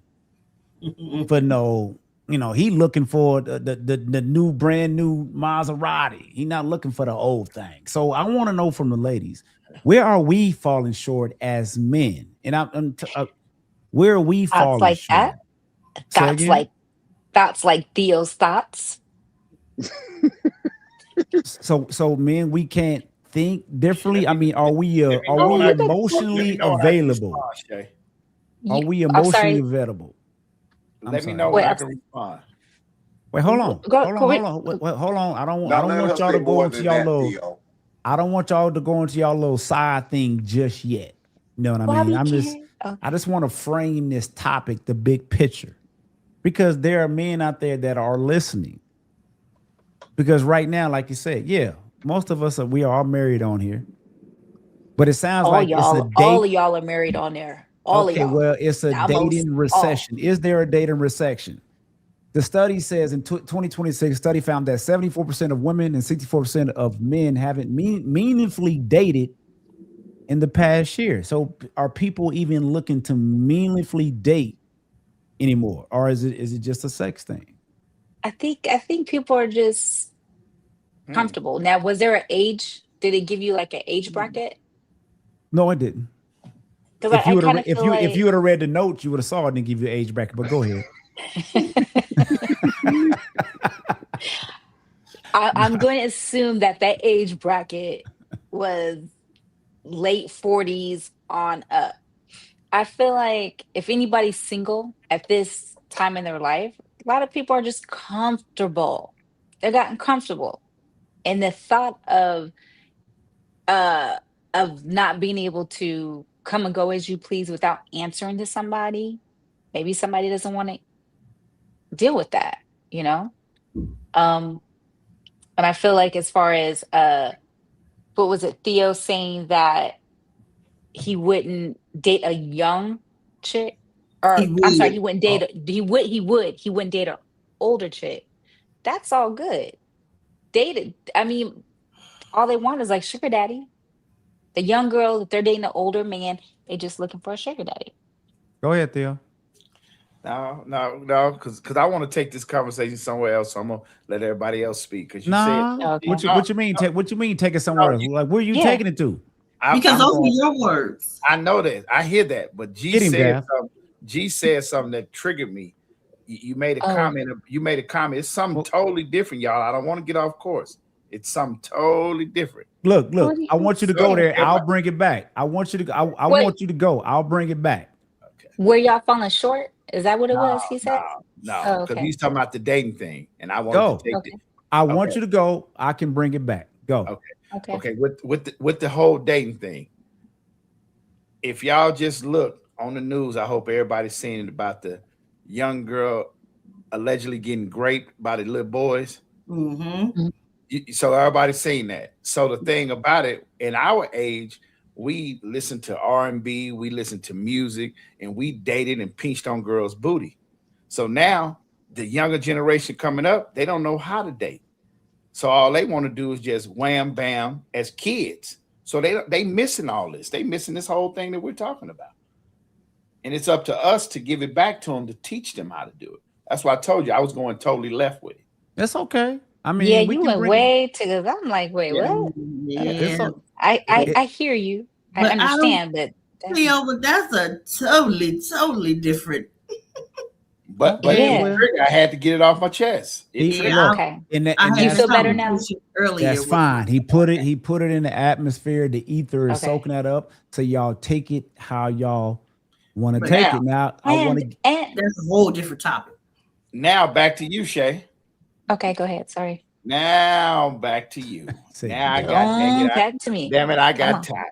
for no, he looking for the new brand new Maserati. He not looking for the old thing. So I want to know from the ladies, where are we falling short as men? And where are we Thoughts falling like short? that? Say Thoughts again? like Theo's thoughts. So men, we can't think differently. I mean, are we Let me are know we when I can- emotionally let me know when I can available? respond, Shay. Are we I'm emotionally sorry. available? I'm Let me sorry. know Wait, when I I'm can respond. Wait, hold on. Go, Hold on, go, wait. hold on. Wait, hold on. I don't Not let want her y'all say to go more into than y'all that, little Theo. I don't want y'all to go into y'all little side thing just yet. You know what I Why mean? we I can't? just want to frame this topic, the big picture. Because there are men out there that are listening. Because right now, like you said, yeah, most of us we are all married on here. But it sounds like it's a All date. of y'all are married on there. All of Okay, y'all. well, it's a Almost dating all. recession. Is there a dating recession? The study says in 2026, study found that 74% of women and 64% of men haven't meaningfully dated in the past year. So are people even looking to meaningfully date anymore? Or is it just a sex thing? I think people are just comfortable. Now, was there an age? Did it give you like an age bracket? No, I didn't. Because If you I would have kind of if feel you like would have read the notes, you would have saw it and give you an age bracket. But go ahead. I'm going to assume that age bracket was late 40s on up. I feel like if anybody's single at this time in their life, a lot of people are just comfortable. They've gotten comfortable. And the thought uh of not being able to come and go as you please without answering to somebody, maybe somebody doesn't want to deal with that, you know? Um and I feel like as far as what was it, Theo saying that he wouldn't date a young chick, He or I'm sorry, would. he wouldn't date he wouldn't date an older chick. That's all good. Dated, I mean, all they want is like sugar daddy. The young girl, if they're dating an older man, they just looking for a sugar daddy. Go ahead, Theo. No, because I want to take this conversation somewhere else. So I'm gonna let everybody else speak. Because you said, Nah. Okay. What you mean? What you mean take it no, somewhere else? Like, where are you Yeah. taking it to? Because I'm those are going. your words. I know that. I hear that. But Get him, Gav. G said something that triggered me. You made a Oh. comment. You made a comment. It's something totally different, y'all. I don't want to get off course. It's something totally different. Look. What do I want you to say? go there. I'll bring it back. I want you to. I Wait, want you to go. I'll bring it back. Okay. were y'all falling short? Is that what it was? He said. No. Oh, Because okay. he's talking about the dating thing, and I wanted Go. to take Okay. it. I want Okay. you to go. I can bring it back. Go. Okay. With the whole dating thing. If y'all just look on the news, I hope everybody's seen it about the young girl allegedly getting raped by the little boys. Mm-hmm. So everybody's seen that. So the thing about it, in our age, we listen to R&B, we listen to music, and we dated and pinched on girls' booty. So now the younger generation coming up, they don't know how to date. So all they want to do is just wham bam as kids. So they missing all this. They missing this whole thing that we're talking about. And it's up to us to give it back to them to teach them how to do it. That's why I told you I was going totally left with it. That's okay. I Yeah, mean, we you can went bring it. way to. I'm like, wait, Yeah. what? It's Yeah. I hear you. I But I don't understand, but feel, but that's a totally different. But Okay, it yeah. well, triggered. I had to get it off my chest. It he triggered. Yeah, look, Okay. and I Do you had that's a feel better fine. now? conversation earlier. That's with fine. He Okay. put it in the atmosphere. The ether is Okay. soaking that up. So y'all take it how y'all want to But take Now, it. Now I want to. And that's a whole different topic. Now back to you, Shay. Okay, go ahead. Sorry. Now back to you. Say, Now I got Back to me. damn it, I Come got on. time.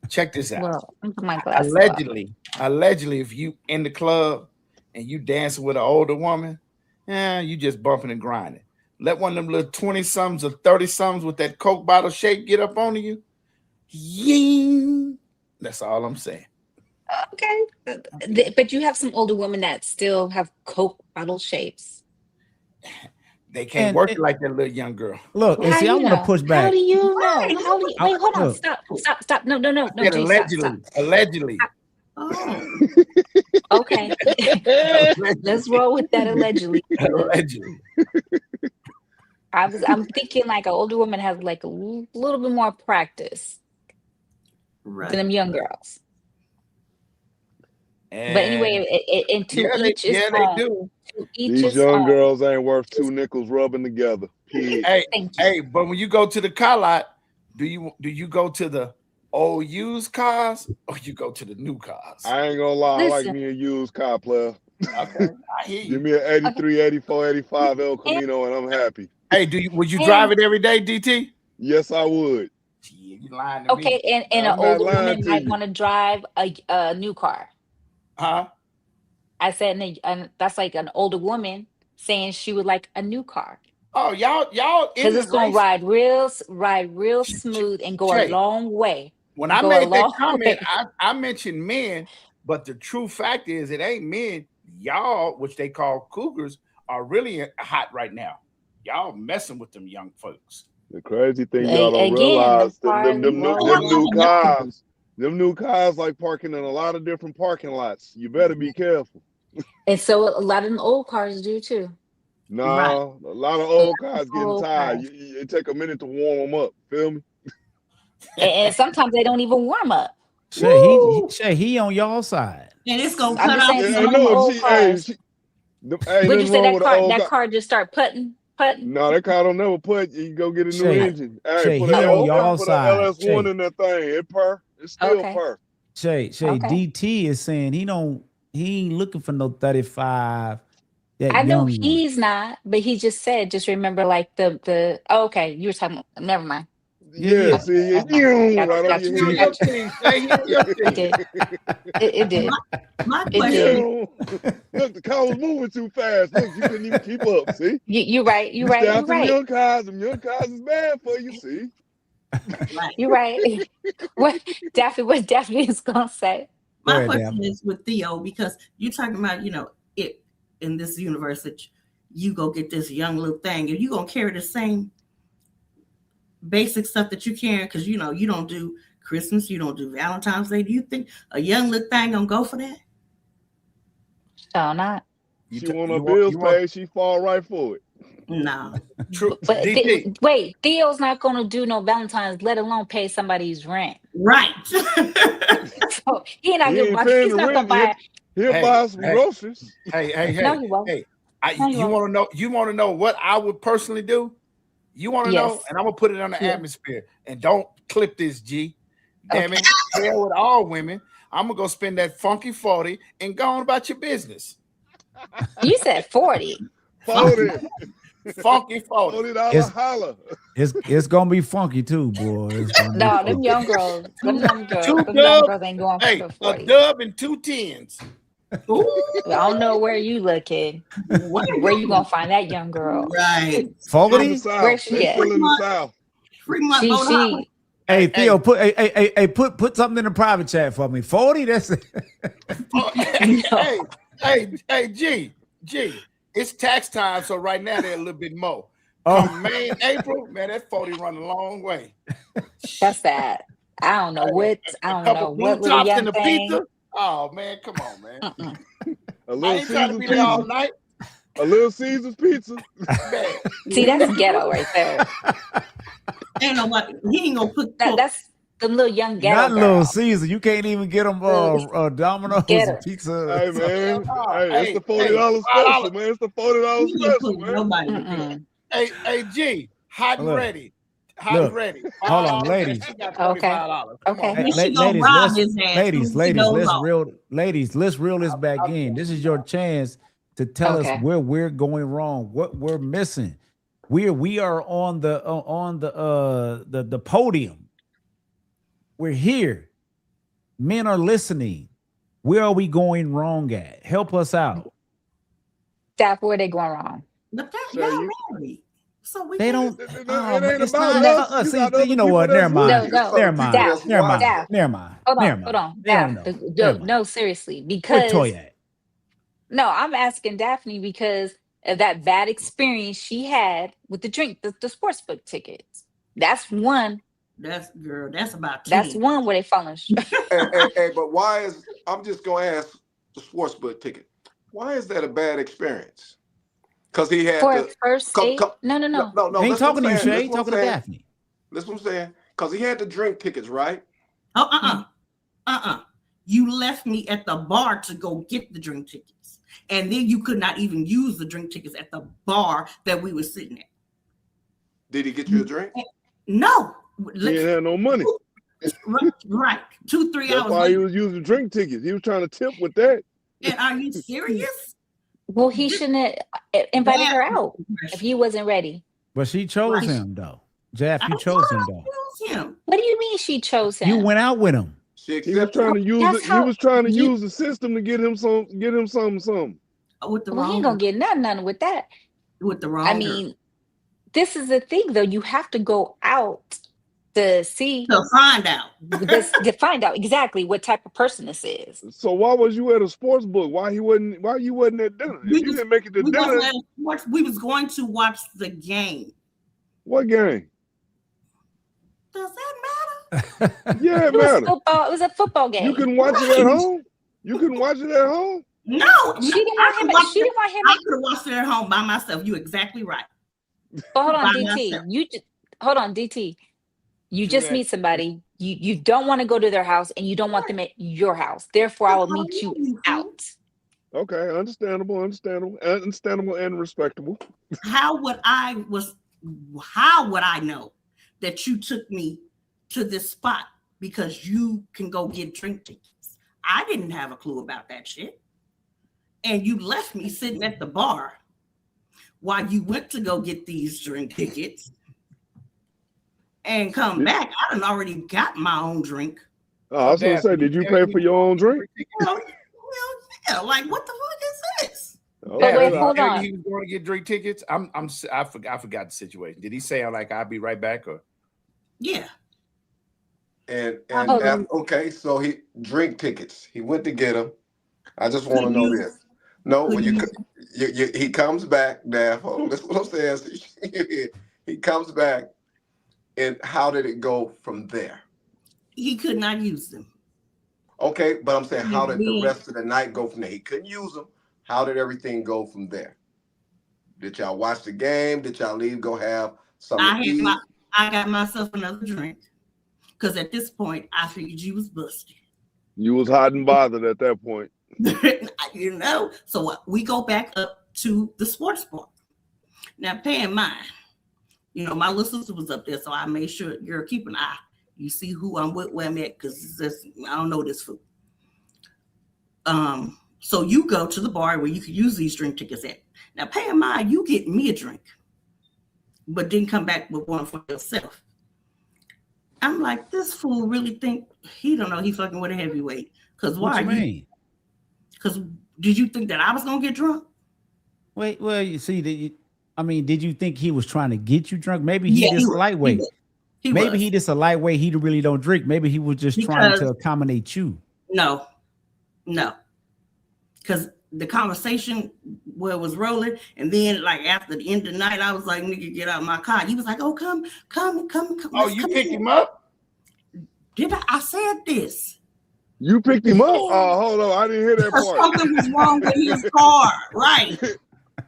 Check this out. Well, I'm put my glasses on. Allegedly, if you in the club and you dancing with an older woman, you just bumping and grinding. Let one of them little 20-somethings or 30-somethings with that Coke bottle shape get up on you. Ying. That's all I'm saying. Okay. But you have some older women that still have Coke bottle shapes. They can't work it like that little young girl. Look, and How see, do I you want to know? push back. How do you know? How do you wait? Hold on. Look. Stop. No. Said G, allegedly. stop. Allegedly. Oh, Okay. Let's roll with that allegedly. Allegedly. I'm thinking like an older woman has like a little bit more practice than right. them young girls. But And anyway, and to each is they own. do. To each These is young own. girls ain't worth 2 nickels rubbing together. Period. Thank you. Hey, but when you go to the car lot, do you go to the old used cars or you go to the new cars? I ain't gonna lie, I like Listen. me a used car player. Okay, I hear Give you. me an 83, 84, 85 El Camino and I'm happy. Hey, would you drive it every day, DT? Yes, I would. Yeah, you lying to me. Okay, and an I'm not older lying woman to might you. want to drive a new car. Huh? I said, and that's like an older woman saying she would like a new car Oh, y'all because in it's the gonna race. ride real smooth and go a Shay, long way. when I Go a made that long comment, way. I mentioned men, but the true fact is it ain't men. Y'all, which they call cougars, are really hot right now. Y'all messing with them young folks. The crazy thing y'all don't Again, realize, them cars. them new cars like parking in a lot of different parking lots. You better be careful. And so a lot of them old cars do too. No, Right. a lot of old cars getting Old tired. cars. It take a minute to warm them up. Feel me? And sometimes they don't even warm up. Shay, he on y'all side. And it's gonna I'm cut just off. saying Yeah, some of them old cars. ain't Would you nothing say wrong with an old that car. car just start putting? No, that car don't never put. You go get a new Shay, engine. Hey, Shay, put he on an y'all side. LS1 Shay, in that thing. It purr. It's still Okay. purr. Shay, Okay. DT is saying he ain't looking for no 35. That I know young one. he's not, but he just said, just remember like the okay, you were talking never mind. Yeah, Yeah. see, it Got right over you. your Your head. team, Shay, your It team. did. It did. My It did. question, Look, the car was moving too fast. Look, you couldn't even keep up. See, You're right. You're you stay right. out You're them right. young cars. Them young cars is bad for you. See, right? You're right. What Daphne is gonna say. Go My ahead, question Daphne. is with Theo because you're talking about, it in this universe that you go get this young little thing, and you gonna carry the same basic stuff that you carry because you don't do Christmas, you don't do Valentine's Day. Do you think a young little thing gonna go for that? No, not. she want her bills paid. She fall right for it. No. True. But DT. wait, Theo's not gonna do no Valentine's, let alone pay somebody's rent. Right. So he's not He ain't gonna paying he's the not gonna rent. buy. He'll buy some groceries. Hey. No, he won't. Hey, No, he you won't. want to know? You want to know what I would personally do? You want to know? Yes. And I'm gonna put it on the Yeah. atmosphere. And don't clip this, G. Damn it! Hell with all women. I'm gonna go spend that funky 40 and go on about your business. You said 40. 40. Funky 40. $40 holler. It's gonna be funky too, boy. It's gonna be No, funky. them young girls Two ain't going Hey, for a 40. dub and 2 10s. Ooh, I don't know where you looking. Where you gonna find that young girl? right. Still in the 40? South. Where's she They at? still in the South. Fremont Boat Harbor. Hey, Theo, put something in the private chat for me. 40, that's it. Oh, hey, G. It's tax time, so right now they're a little bit more. Come May and April, man, that 40 run a long way. That's sad. I don't know what. I A don't couple know blue what little tops young and a thing. pizza. Oh man, come on, man. A I little ain't trying to Caesar's be there all pizza. night. A little Caesar's pizza. Man. See, that's ghetto right there. Ain't nobody. He ain't gonna put. That's them little young ghetto Not Little girls. Caesar. You can't even get them Domino's Get it. pizza. Hey man, Hey, it's the $40 special, man. It's the $40 He ain't special, put man. nobody. Mm-mm. Hey, G, hot and Look. ready. Hot and ready. Hold on, $5, ladies. she got Okay. $25. Come Okay. on. Hey, Then she gonna ladies, rob his ass. ladies, Soon as he goes off. let's reel this back in. This is your chance to tell us Okay. where we're going wrong, what we're missing. We are on the podium. We're here. Men are listening. Where are we going wrong at? Help us out. Staff, where they going wrong? But that So y'all you- married. So we They can't. don't. It Oh, ain't it's about not us. You See, got other you know people what? that's Never mind. looking. No, Never mind. staff, Never mind. staff. Never mind. Hold Never on, mind. hold on. They don't Staff, know. no, Never mind. no, seriously, Where because Toy at? no, I'm asking Daphne because of that bad experience she had with the sports book tickets. That's one. That's about 10. That's one where they falling short. Hey, but why is, I'm just gonna ask the sportsbook ticket. Why is that a bad experience? Because he had For a to first date? No. no. He ain't Listen what talking to I'm you, saying. Shay. Listen what I'm Talking to saying. Daphne. Listen what I'm saying. Because he had the drink tickets, right? You left me at the bar to go get the drink tickets. And then you could not even use the drink tickets at the bar that we were sitting at. Did he get you a drink? No. He ain't had no money. Right. 2-3 That's hours why he later. was using drink tickets. He was trying to tip with that. And are you serious? Well, he shouldn't have invited her out if If he wasn't ready. But she chose Right. him though. Jeff, you I chose him though. choose him. What do you mean she chose him? You went out with him. She He was accepted. trying to use That's it. He how was trying to you- use the system to get him something. With the Well, he wrong ain't gonna get nothing with that. with the wrong I girl. mean, this is the thing though. You have to go out to see To find out. this to find out exactly what type of person this is. So why was you at a sports book? Why you wasn't at dinner? If you didn't make it to We dinner, wasn't at sports. We was going to watch the game. what game? Does that matter? Yeah, it It was matters. football. It was a football game. You can watch it at home. You can watch it at home. No, She didn't want him. She didn't want him. I could have watched it at home by myself. You're exactly right. But hold on, by DT. myself. Hold on, DT. You True just that. meet somebody. You don't want to go to their house, and you don't want them at your house. Therefore, I will meet you out. Okay, understandable and respectable. How would I know that you took me to this spot because you can go get drink tickets? I didn't have a clue about that shit. And you left me sitting at the bar while you went to go get these drink tickets and come back. I done already got my own drink. I was gonna say, did you pay for your own drink? Well, yeah, like what the fuck is this? Okay. wait, hold on. He was going to get drink tickets. I forgot the situation. Did he say like I'll be right back or? Yeah. And Hold on. okay, so he drink tickets. He went to get them. I just want to know this. No, when he comes back, Daff. Hold on, that's what I'm saying. He comes back, and how did it go from there? He could not use them. Okay, but I'm saying, how did the Yeah. rest of the night go from there? He couldn't use them. How did everything go from there? Did y'all watch the game? Did y'all leave, go have something to eat? I got myself another drink because at this point I figured you was busted. You was hot and bothered at that point. You know, so we go back up to the sports bar. Now, pay in mind, you know, my little sister was up there, so I made sure, girl, keep an eye. You see who I'm with, where I'm at, because I don't know this food. So you go to the bar where you can use these drink tickets at. Now, pay in mind, you get me a drink, but didn't come back with one for yourself. I'm like, this fool really think he don't know he fucking with a heavyweight. Because why? What you mean? Because did you think that I was gonna get drunk? Wait, well, you see, did you think he was trying to get you drunk? Maybe he Yeah, just was. lightweight. Maybe he just a lightweight. He really don't drink. Maybe he was just trying to accommodate you. No. Because the conversation where it was rolling, and then like after the end of the night, I was like, nigga, get out of my car. He was like, oh, come. Oh, you picked him up? Did I? I said this. You picked him up? Oh, hold on. I didn't hear that part. Something was wrong with his car.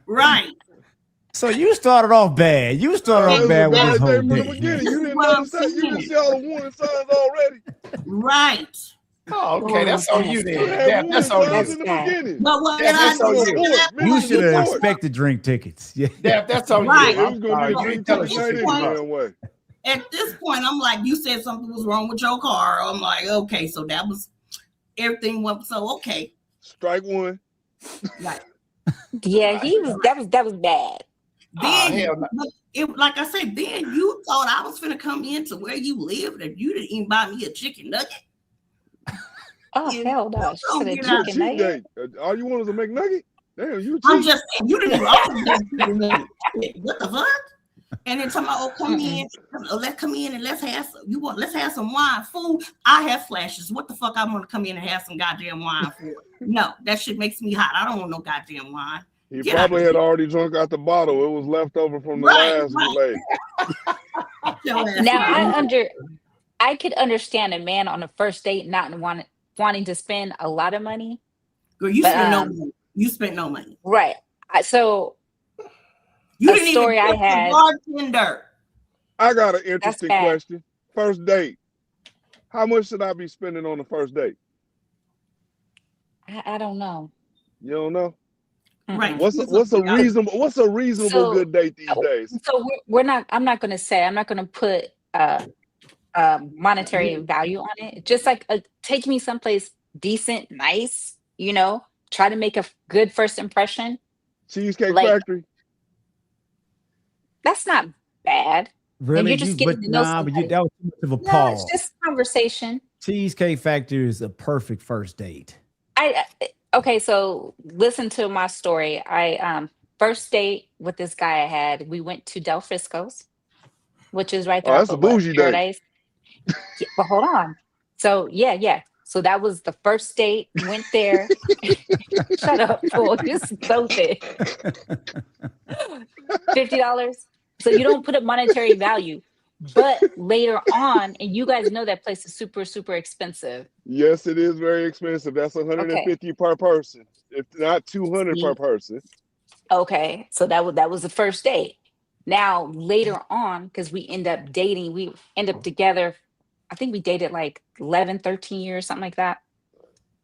Right. So you started off bad. You started off bad with this whole From the thing. beginning. You didn't Well, understand. You didn't see all the warning signs already. Right. Oh, okay. That's on you You then. had Yeah, warning that's on signs you. in the beginning. But what Yeah, did I that's on do? you. You should have Report. expected drink tickets. Yeah. Yeah, that's on Right. you. It was gonna be You a didn't tell us drink you ticket picked night him up. anyway. At this point, I'm like, you said something was wrong with your car. I'm like, okay, so that was everything went so okay. Strike one. Right. Yeah, he was. That was bad. Then, hell no. like I said, then you thought I was finna come in to where you lived and you didn't even buy me a chicken nugget. Oh Yeah, hell no! She don't said a get You a out. chicken cheat nugget. day. All you want is a McNugget? Damn, you a cheat. I'm just saying, you didn't even offer me a chicken nugget. What the fuck? And then talking about, oh, come in, let's come in and let's have some wine, food. I have flashes. What the fuck I want to come in and have some goddamn wine for? No, that shit makes me hot. I don't want no goddamn wine. He Get out probably of had here. already drunk out the bottle. It was left over from the Right, last right. lady. Your ass Now out. I could understand a man on a first date not wanting to spend a lot of money. Girl, you But, spent no money. You spent no money. Right. So You a didn't story even I tip the had. bartender. I got an That's interesting bad. question. First date. How much should I be spending on the first date? I don't know. You don't know? Right. Mm-mm. What's a reasonable So good date these days? so we're not. I'm not going to put monetary value on it. Just like take me someplace decent, nice. Try to make a good first impression. Cheesecake Like Factory. that's not bad. And Really? you're just getting to know somebody. That was too much of a No, pause. it's just conversation. Cheesecake Factory is a perfect first date. Okay, so listen to my story. I first date with this guy I had, we went to Del Frisco's, which is right there Oh, off that's a of what, bougie date. Paradise. Yeah, but hold on. So yeah. So that was the first date. Went there. Shut up, fool. You're so thick. $50. So you don't put a monetary value. But later on, and you guys know that place is super, super expensive. Yes, it is very expensive. That's $150 per person, if not $200 per person. Okay, so that was the first date. Now later on, because we end up dating, we end up together. I think we dated like 11, 13 years, something like that.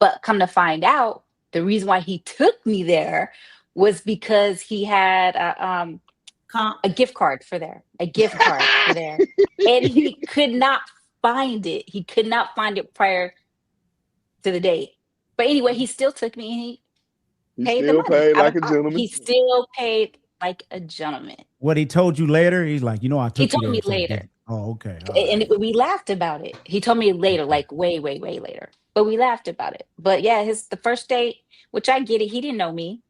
But come to find out, the reason why he took me there was because he had a gift card for there, and he could not find it. He could not find it prior to the date. But anyway, he still took me and he paid the still money. paid like a gentleman. He still paid like a gentleman. What he told you later? He's like, I took He you told there me for a later. gift. Oh, okay. All And right. we laughed about it. He told me later, like way, way, way later. But we laughed about it. But yeah, the first date, which I get it, he didn't know me.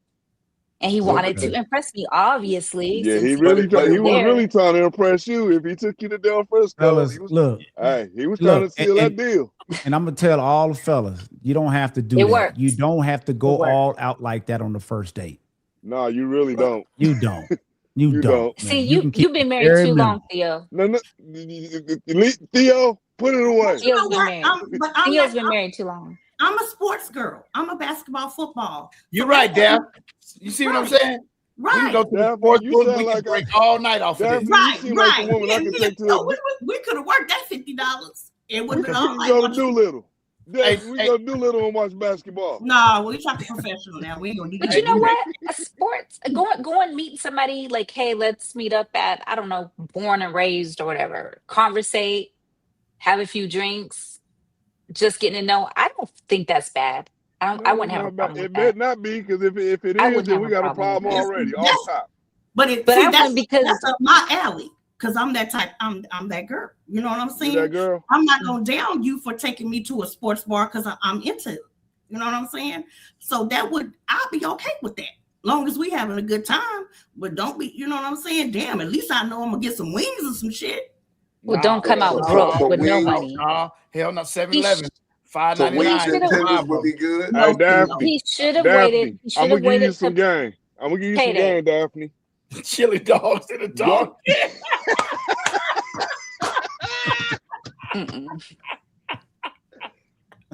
And he wanted to impress me, obviously. Yeah, since he was was there. really trying to impress you. If he took you to Del Frisco, Fellas, look. Hey, he was trying to seal that deal. And I'm gonna tell all the fellas, you don't have to do It that. works. You don't have to go It works. all out like that on the first date. No, you really don't. You don't. You don't. See, man. you've been married too long, Theo. No, Theo, put it away. Theo's been married. Theo's been married too long. I'm a sports girl. I'm a basketball, football. You're right, Daph. You see what I'm saying? We can Right. go to the sports you book. sound We can like break all night off of this. Right, You seem like the woman I Yeah, can yeah. take to So a we could have worked that $50. It would have been all We right. go to Doolittle. Hey, We go to Doolittle and watch basketball. No, we talking professional now. We ain't gonna do But that. you know what? A sports, going meet somebody like, hey, let's meet up at, I don't know, born and raised or whatever. Conversate, have a few drinks, just getting to know. I don't think that's bad. I wouldn't have a problem with It that. better not be, because if it I is, wouldn't then have we a got a problem with problem that. already. Yes. Off top. But because that's up my alley. Because I'm that type. I'm that girl. You know what I'm saying? You that girl? I'm not gonna down you for taking me to a sports bar because I'm into it. You know what I'm saying? So I'll be okay with that. Long as we having a good time. But don't be, you know what I'm saying? Damn, at least I know I'm gonna get some wings or some shit. Well, don't come out broke with no money. No, hell no. 7-Eleven, $5.99. wings and should've- tenders would be good. Hey, Daphne. He should have waited. He I'm should gonna have give you waited some to game. I'm gonna give you some payday. game, Daphne. Chili dogs in a dog. Mm-mm.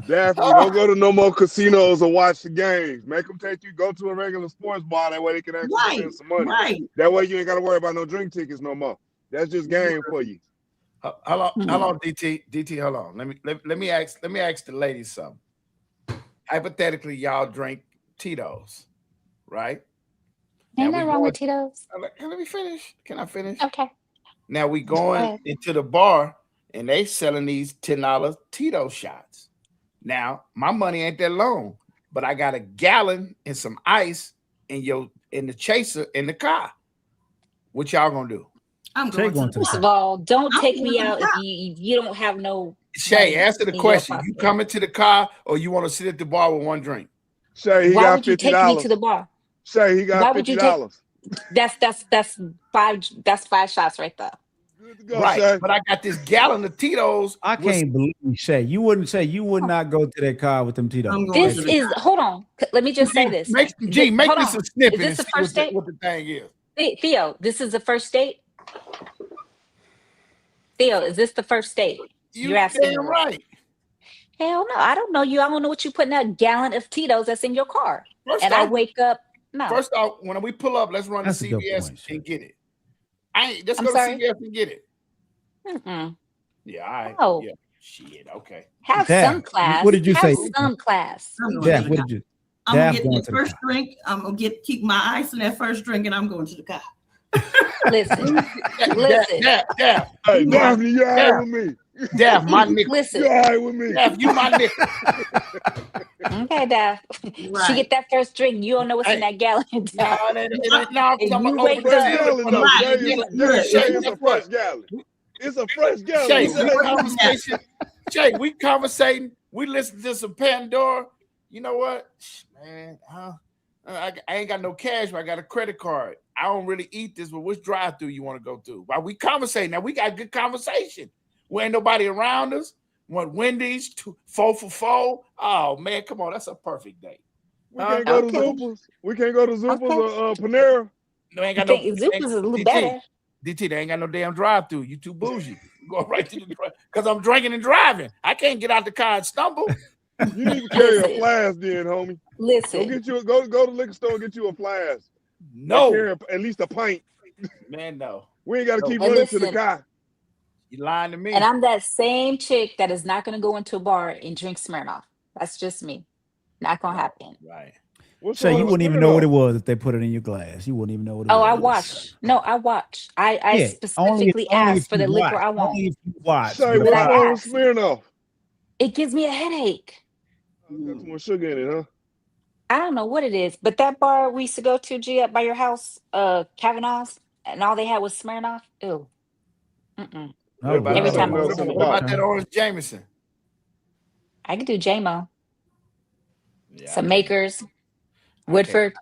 Daphne, don't go to no more casinos or watch the games. Make them take you, go to a regular sports bar. That way they can actually Right, spend some money. right. That way you ain't got to worry about no drink tickets no more. That's just game for you. How long, DT, hold on. Let me ask the ladies something. Hypothetically, y'all drink Tito's, right? Ain't nothing wrong with Tito's. Let me finish. Can I finish? Okay. Now we going into the bar and they selling these $10 Tito shots. Now my money ain't that long, but I got a gallon and some ice in the chaser in the car. What y'all gonna do? I'm Shay going to the First car. of all, don't I'm take going me to the out if car. you don't have no Shay, money answer the in your question. You pocket. coming to the car or you want to sit at the bar with one drink? Shay, he Why got would you take me to the $50. bar? Shay, he Why got would you take? $50. That's five shots right there. Good to go, Right. Shay. But I got this gallon of Tito's. I can't believe Shay. You would not go to that car with them Tito's. I'm going This to the is car. hold on. Let me just say this. Make Hold this on. a snippet Is this and the see first date? what the thing is. Theo, this is the first date. Theo, is this the first date? You're asking me. Damn right. Hell no, I don't know you. I don't know what you putting that gallon of Tito's that's in your car. First And I off, wake up. No, when we pull up, let's run That's to a good CVS point, Shay. and get it. Let's I'm go sorry? to CVS and get it. Mm-mm. Yeah, all right. No. Yeah. Shit, okay. Have Dad, some class. what did you Have say? some class. I'm going Dad, to the what car. did you? I'm Dad gonna going get to the the first drink. I'm gonna keep my ice in that first drink, and I'm going to the car. Listen, listen, Daph, Hey, You Daphne, you all Yeah. right with me? Daph, my nigga. You listen. all right with me? Daph, you my nigga. Okay, Daph. Right. She get that first drink. You don't know what's in Hey. that gallon. No, Daph. it ain't. No, And I'm you gonna wake open Fresh up- the gallon, though. Right. Shay, Yeah. it's a fresh gallon. It's a fresh gallon. Shay, Shay. we conversation. Shay, we conversating. We listen to some Pandora. You know what, man? I ain't got no cash, but I got a credit card. I don't really eat this, but which drive-through you want to go to? While we conversating, now we got good conversation. We ain't nobody around us. Want Wendy's 4 for $4? Oh man, come on, that's a perfect day. We can't go to Okay. Zupas. We can't go to Zupas Okay. or Panera. No, ain't You got no. think Zupas is a little DT, better? DT, they ain't got no damn drive-through. You too bougie. Go right to the because I'm drinking and driving. I can't get out the car and stumble. You need to carry a Listen. flask, then, homie. Go Listen, get you go to the liquor store and get you a flask. And No, carry at least a pint. man, no. We ain't got to No. keep And running to the listen. car. You lying to me. and I'm that same chick that is not going to go into a bar and drink Smirnoff. That's just me. Not going to happen. Right. What's Shay, wrong you with wouldn't even know what it Smirnoff? was if they put it in your glass. You wouldn't even know what it Oh, was. I watch. No, I watch. I Yeah, specifically only ask for the if you liquor watch. I want. Only if you watch. Shay, But if what's I wrong with ask. Smirnoff? It gives me a headache. It's got too much sugar in it, huh? I don't know what it is, but that bar we used to go to, G, up by your house, Kavanaugh's, and all they had was Smirnoff. Ew. Mm-mm. Oh, Every Every time time I else was in in the it. What bar. about that orange Jameson? I could do JMO, Yeah, some I Makers, can't- Woodford,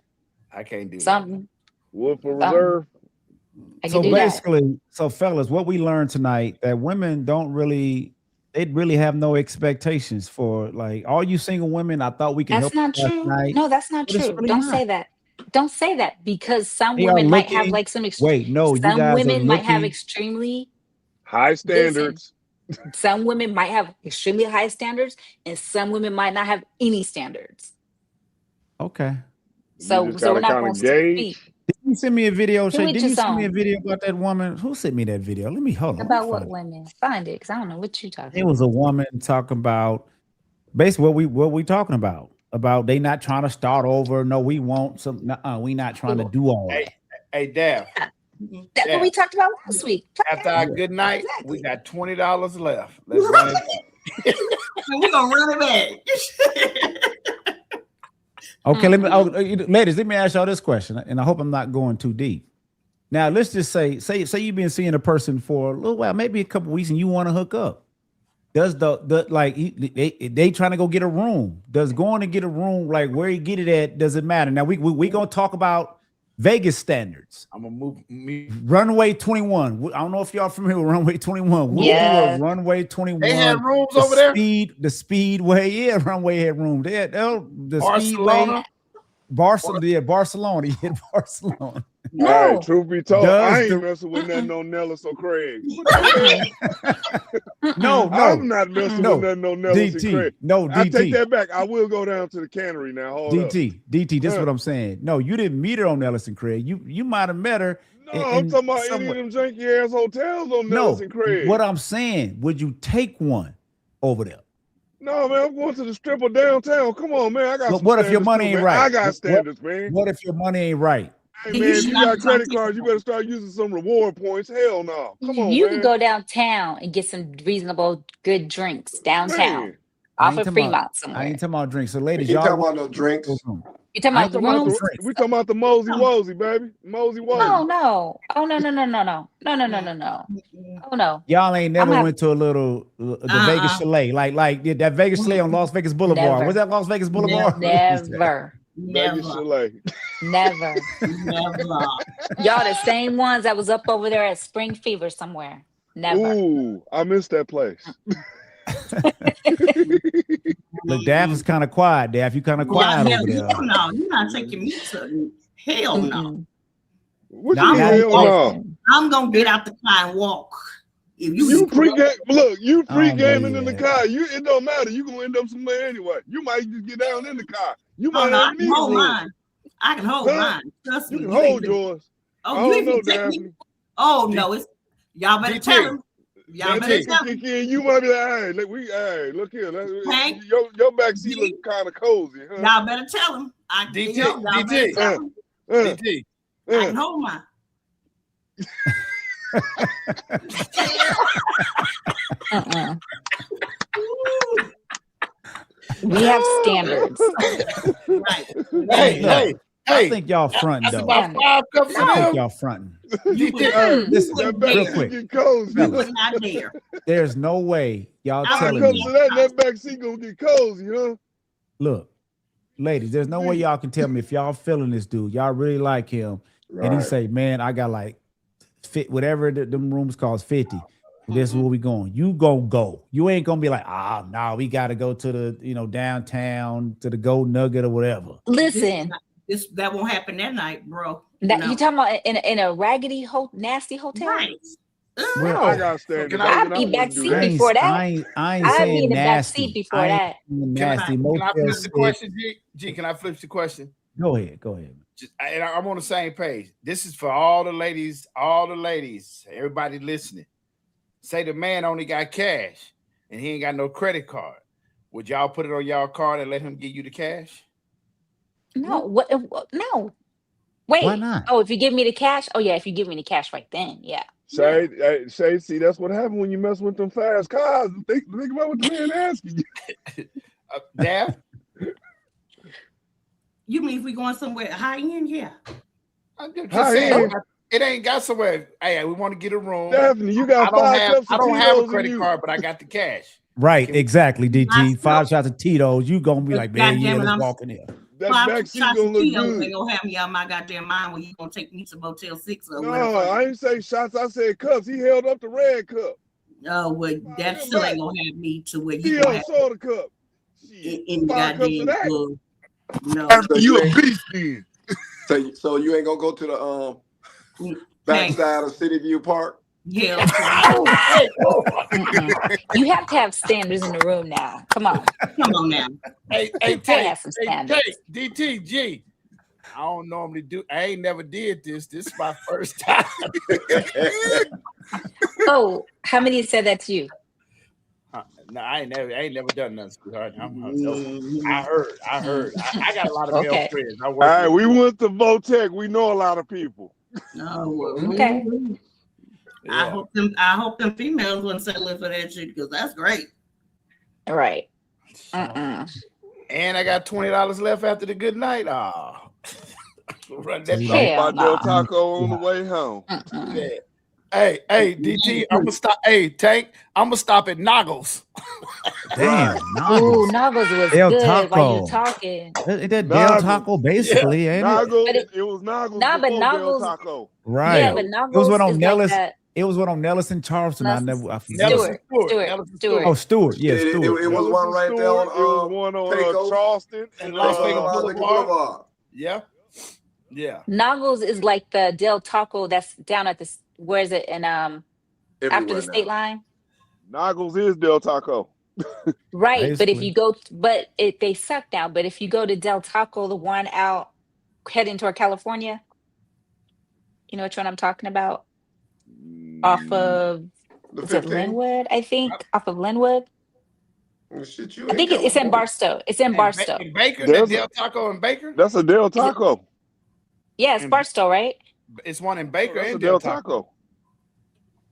I can't do that. something. Woodford Something. Reserve. I So can do that. basically, so fellas, what we learned tonight that women they really have no expectations for, like, all you single women. I thought we could That's help not you last true. night. No, that's not But it's true. really Don't not. say that. Don't say that because some They are women might have looking. like some Wait, no, you some guys are women might have looking. extremely High standards. some women might have extremely high standards and some women might not have any standards. Okay. So You just we're gotta not kind going of to speak gauge. Did you send me a video, to Shay? each Didn't you his send me a own. video about that woman? Who sent me that video? Let me hold on. About what women? Find it because I don't know what you're talking It about. was a woman talking about basically what we talking about they not trying to start over. No, we want some. We not trying to do all Hey, that. hey, Daph. That's what we talked about last week. After our good night, Exactly. we got $20 left. Let's run it back. We're gonna run it back. Okay, ladies, let me ask y'all this question, and I hope I'm not going too deep. Now, let's just say you've been seeing a person for a little while, maybe a couple weeks, and you want to hook up. Does the like they trying to go get a room? Does going to get a room, like where you get it at, does it matter? Now we gonna talk about Vegas standards. I'm gonna move me. Runway 21. I don't know if y'all familiar with Runway 21. We'll Yeah. do a Runway 21. They had rooms over there. The Speedway, yeah, Runway had room. They had the Barcelona. Speedway, Barcelona, yeah, Barcelona. No. Hey, truth be told, Does I ain't the- messing with nothing on Nellis or Craig. No, I'm not messing no. with nothing on Nellis and DT, Craig. no, I take DT, that back. I will go down to the cannery now. Hold up. DT. This is what I'm saying. No, you didn't meet her on Ellison Craig. You might have met her. No, I'm talking about any of them janky ass hotels on Nellis and Craig. What I'm saying, would you take one over there? No, man, I'm going to the strip of downtown. Come on, man. I got some What if your standards money too, ain't man. right? I got standards, man. What if your money ain't right? Hey, man, if you got credit cards, you better start using some reward points. Hell no. Come on, You man. can go downtown and get some reasonable, good drinks downtown Man. off I of ain't Fremont I somewhere. ain't talking about drinks. So, ladies, You y'all talking about no drinks? You talking I about the Talking about rooms? we talking about the Mosey No. Wozy, baby. Mosey Oh Wozy. no! Oh no! Oh no! Y'all ain't I'm never have went to a little the Vegas chalet, like that Vegas chalet on Las Vegas Boulevard. never, Was that Las Vegas Boulevard? never, Vegas chalet. never. Never. Y'all the same ones that was up over there at Spring Fever somewhere. Never. Ooh, I missed that place. Look, Daff is kind of quiet. Daff, you kind of quiet over there. Hell no, you're not taking me to hell no. Mm-mm. What Now you I'm mean, hell no? Listen, I'm gonna get out the car and walk. If You pre-game, look, you I don't pre-gaming believe in the that. car. It don't matter. You gonna end up somewhere anyway. You might just get down in the car. You Oh might no, I not can need a hold room. mine. I can hold Huh? mine. Trust You me. can You ain't hold finna- yours. I Oh, don't you ain't know, finna take me. Daphne. Oh no, it's y'all better DT. tell him. Y'all That better dick tell can him. kick in. You might be like, hey, look here. Hank, Your back seat look kind of cozy, huh? y'all better tell him. DT, Y'all better DT. tell him. DT. I can hold mine. mm-mm. We have standards. Right. Hey, Look, hey, I hey. think y'all fronting That's though. about 5 cups I of think them. y'all fronting. You DT. would, Listen, you That would back real dare. seat quick. get cozy. You Fellas, would not dare. there's no way y'all I 5 telling would cups me. of that, and that back seat gonna get cozy, huh? Look, ladies, there's no way y'all can tell me if y'all feeling this dude, y'all really like him, and he Right. say, "Man, I got like fit whatever them rooms cost 50. This is where we going. You gonna go. You ain't gonna be like, no, we gotta go to the downtown to the Gold Nugget or whatever. Listen, That won't happen that night, bro. that No. you talking about in a raggedy nasty hotel? Right. Well, I No, got standards. Can I I'd be wouldn't back do seat that. before that. I ain't I'd be saying in the back seat nasty. before I ain't that. saying Can I nasty. flip Motel the 6. question, G? G, can I flip the question? Go ahead. And I'm on the same page. This is for all the ladies, everybody listening. Say the man only got cash and he ain't got no credit card. Would y'all put it on y'all card and let him give you the cash? No, no. Why Wait. not? Oh, if you give me the cash, oh yeah, if you give me the cash right then, yeah. Say, see, that's what happened when you mess with them fast cars. Think about what the man asking you. Dad? You mean if we going somewhere high end? Yeah. I'm just High saying, end. it ain't got somewhere. Hey, we want to get a room. Daphne, you got I don't 5 have cups I of don't have a Tito's in credit you. card, but I got the cash. Right, Can we- exactly, DT. 5 shots of Tito's. You gonna be But like, man, yeah, goddamn it, let's I'm- walk in here. That 5 back seat shots gonna of look Tito's good. ain't gonna have me out my goddamn mind when you gonna take me to Motel 6 or No, whatever. I ain't say shots. I said cups. He held up the red cup. Oh, well, that Him still back. ain't gonna have me to where you Tito's gonna have soda cup. Shit, in the 5 cups of goddamn that. club. No. So You you a ain't beast then. so you ain't gonna go to the backside of City View Park? Hell, Mm-mm. You have to have standards in the room now. Come on. come on now. Hey, You gotta have some standards. DTG. I don't normally do. I ain't never did this. This is my first time. Oh, how many said that to you? No, I ain't never done nothing, sweetheart. I heard. I got a lot of male Okay. friends. I All work right, with. we went to Votech. We know a lot of people. No. Okay. I Yeah. hope them females wouldn't settle in for that shit because that's great. All right. Mm-mm. And I got $20 left after the good night. Run that See, back. Hell By Del no. Taco on the way home. Mm-mm. Yeah. Hey, DT, I'm gonna stop. Hey, Tank, I'm gonna stop at Noggles. Damn, Ooh, Noggles was Del good while you Taco. talking. Ain't that Del Noggles. Taco basically, ain't it? Noggles, But it was Noggles Nah, but before Del Noggles- Taco. Right. Yeah, but It was Noggles one on is Nellis. like that. It was one on Nellis and Charleston. I forget. Stewart. Oh, Stewart. Yeah, It Stewart. was one right there Stewart, on it was one on Pecos Charleston and Las Las Vegas Vegas Boulevard. Yeah. Noggles is like the Del Taco that's down at the where is it? And after everywhere the state now. line. Noggles is Del Taco. Right, but if Basically. you go, they suck now. But if you go to Del Taco, the one out heading toward California, you know which one I'm talking about? Off of The is it 15? Linwood? I think off of Linwood. Shit, you I think it's in Barstow. It's in Barstow. In Baker, There's Del Taco in Baker. That's a Del Taco. Yeah, it's Barstow, right? It's one in Baker That's a and Del Del Taco. Taco.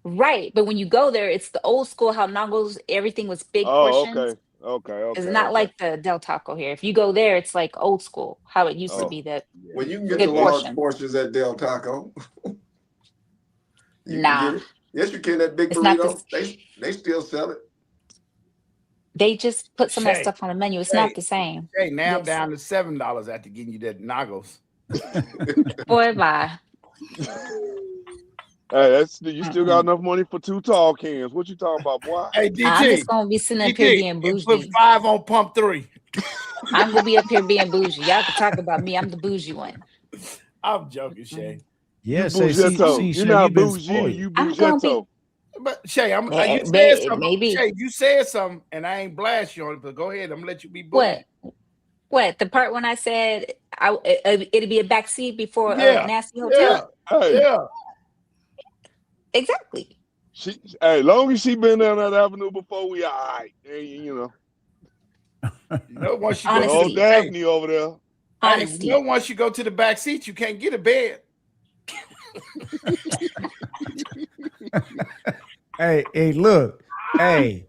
Right, but when you go there, it's the old school how Noggles everything was big Oh, portions. okay. Okay. It's not like the Del Taco here. If you go there, it's like old school, how it used to Oh, be. That Well, you can get the good large portion. portions at Del Taco. You can Nah, get it. Yes, you can. That big it's not burrito, this. they still sell it. They just put some of that Shay, stuff on the menu. It's not the same. Hey, now I'm Yes. down to $7 after getting you that Nagos. Boy, bye. hey, you still got enough money for 2 tall cans. What you talking about, boy? Hey, I'm DT, just gonna be sitting up here DT, being and put bougie. 5 on pump 3. I'm gonna be up here being bougie. Y'all can talk about me. I'm the bougie one. I'm joking, Shay. Yeah, You Shay, see, bougetto. You're Shay, not you've been bougie. spoiled. You I'm gonna be bougetto. But Shay, you said something. maybe Shay, you said something, and I ain't blast you on it. But go ahead, I'm gonna let you be bougie. what the part when I said it'd be a backseat before a Yeah, nasty hotel. Hey, yeah. Exactly. hey, long as she been down that avenue before, we all right. You know. You know, once you go to Old Honesty. Daphne over there. hey, Honesty. you know, once you go to the back seat, you can't get a bed. Hey, look, hey,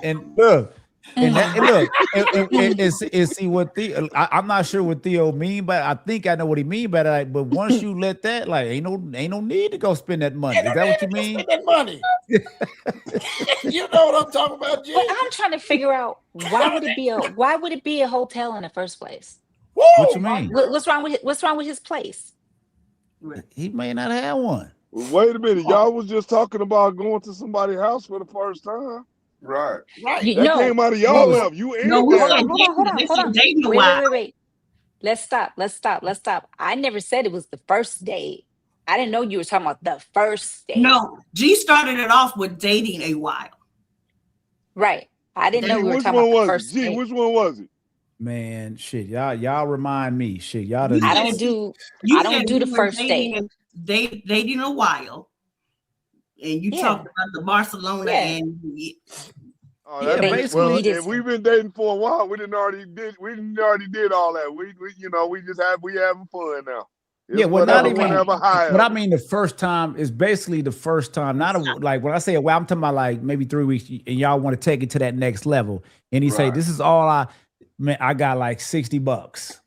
and look, and that, and look, and see what I'm not sure what Theo mean, but I think I know what he mean by that. But once you let that, like, ain't no need to go spend that money. Is that what you mean? Spend that money. You know what I'm talking about, Jay? But I'm trying to figure out why would it be a hotel in the first place? What you mean? What's wrong with his place? He may not have one. Well, wait a minute. Y'all was just talking about going to somebody's house for the first time. Right. Right. That came out of y'all mouth. You and Hold on. Wait. Let's stop. I never said it was the first date. I didn't know you were talking about the first date. No, G started it off with dating a while. Right. I didn't know we were Which talking one about the was first it? G, date. which one was it? Man, shit, y'all remind me. Shit, y'all You done. I said- don't do You I don't said do you the were first date. dating a while, and you Yeah. talked about the Barcelona Yeah. and Oh, Yeah, that means, basically, well, he did if we've been dating for a while, we already did all that. We having fun now. It's Yeah, well, not whatever, even. whenever, however. But I mean, the first time is basically the first time. Not like when I say, well, I'm talking about like maybe 3 weeks, and y'all want to take it to that next level. And he say, Right. "This is all I got like $60."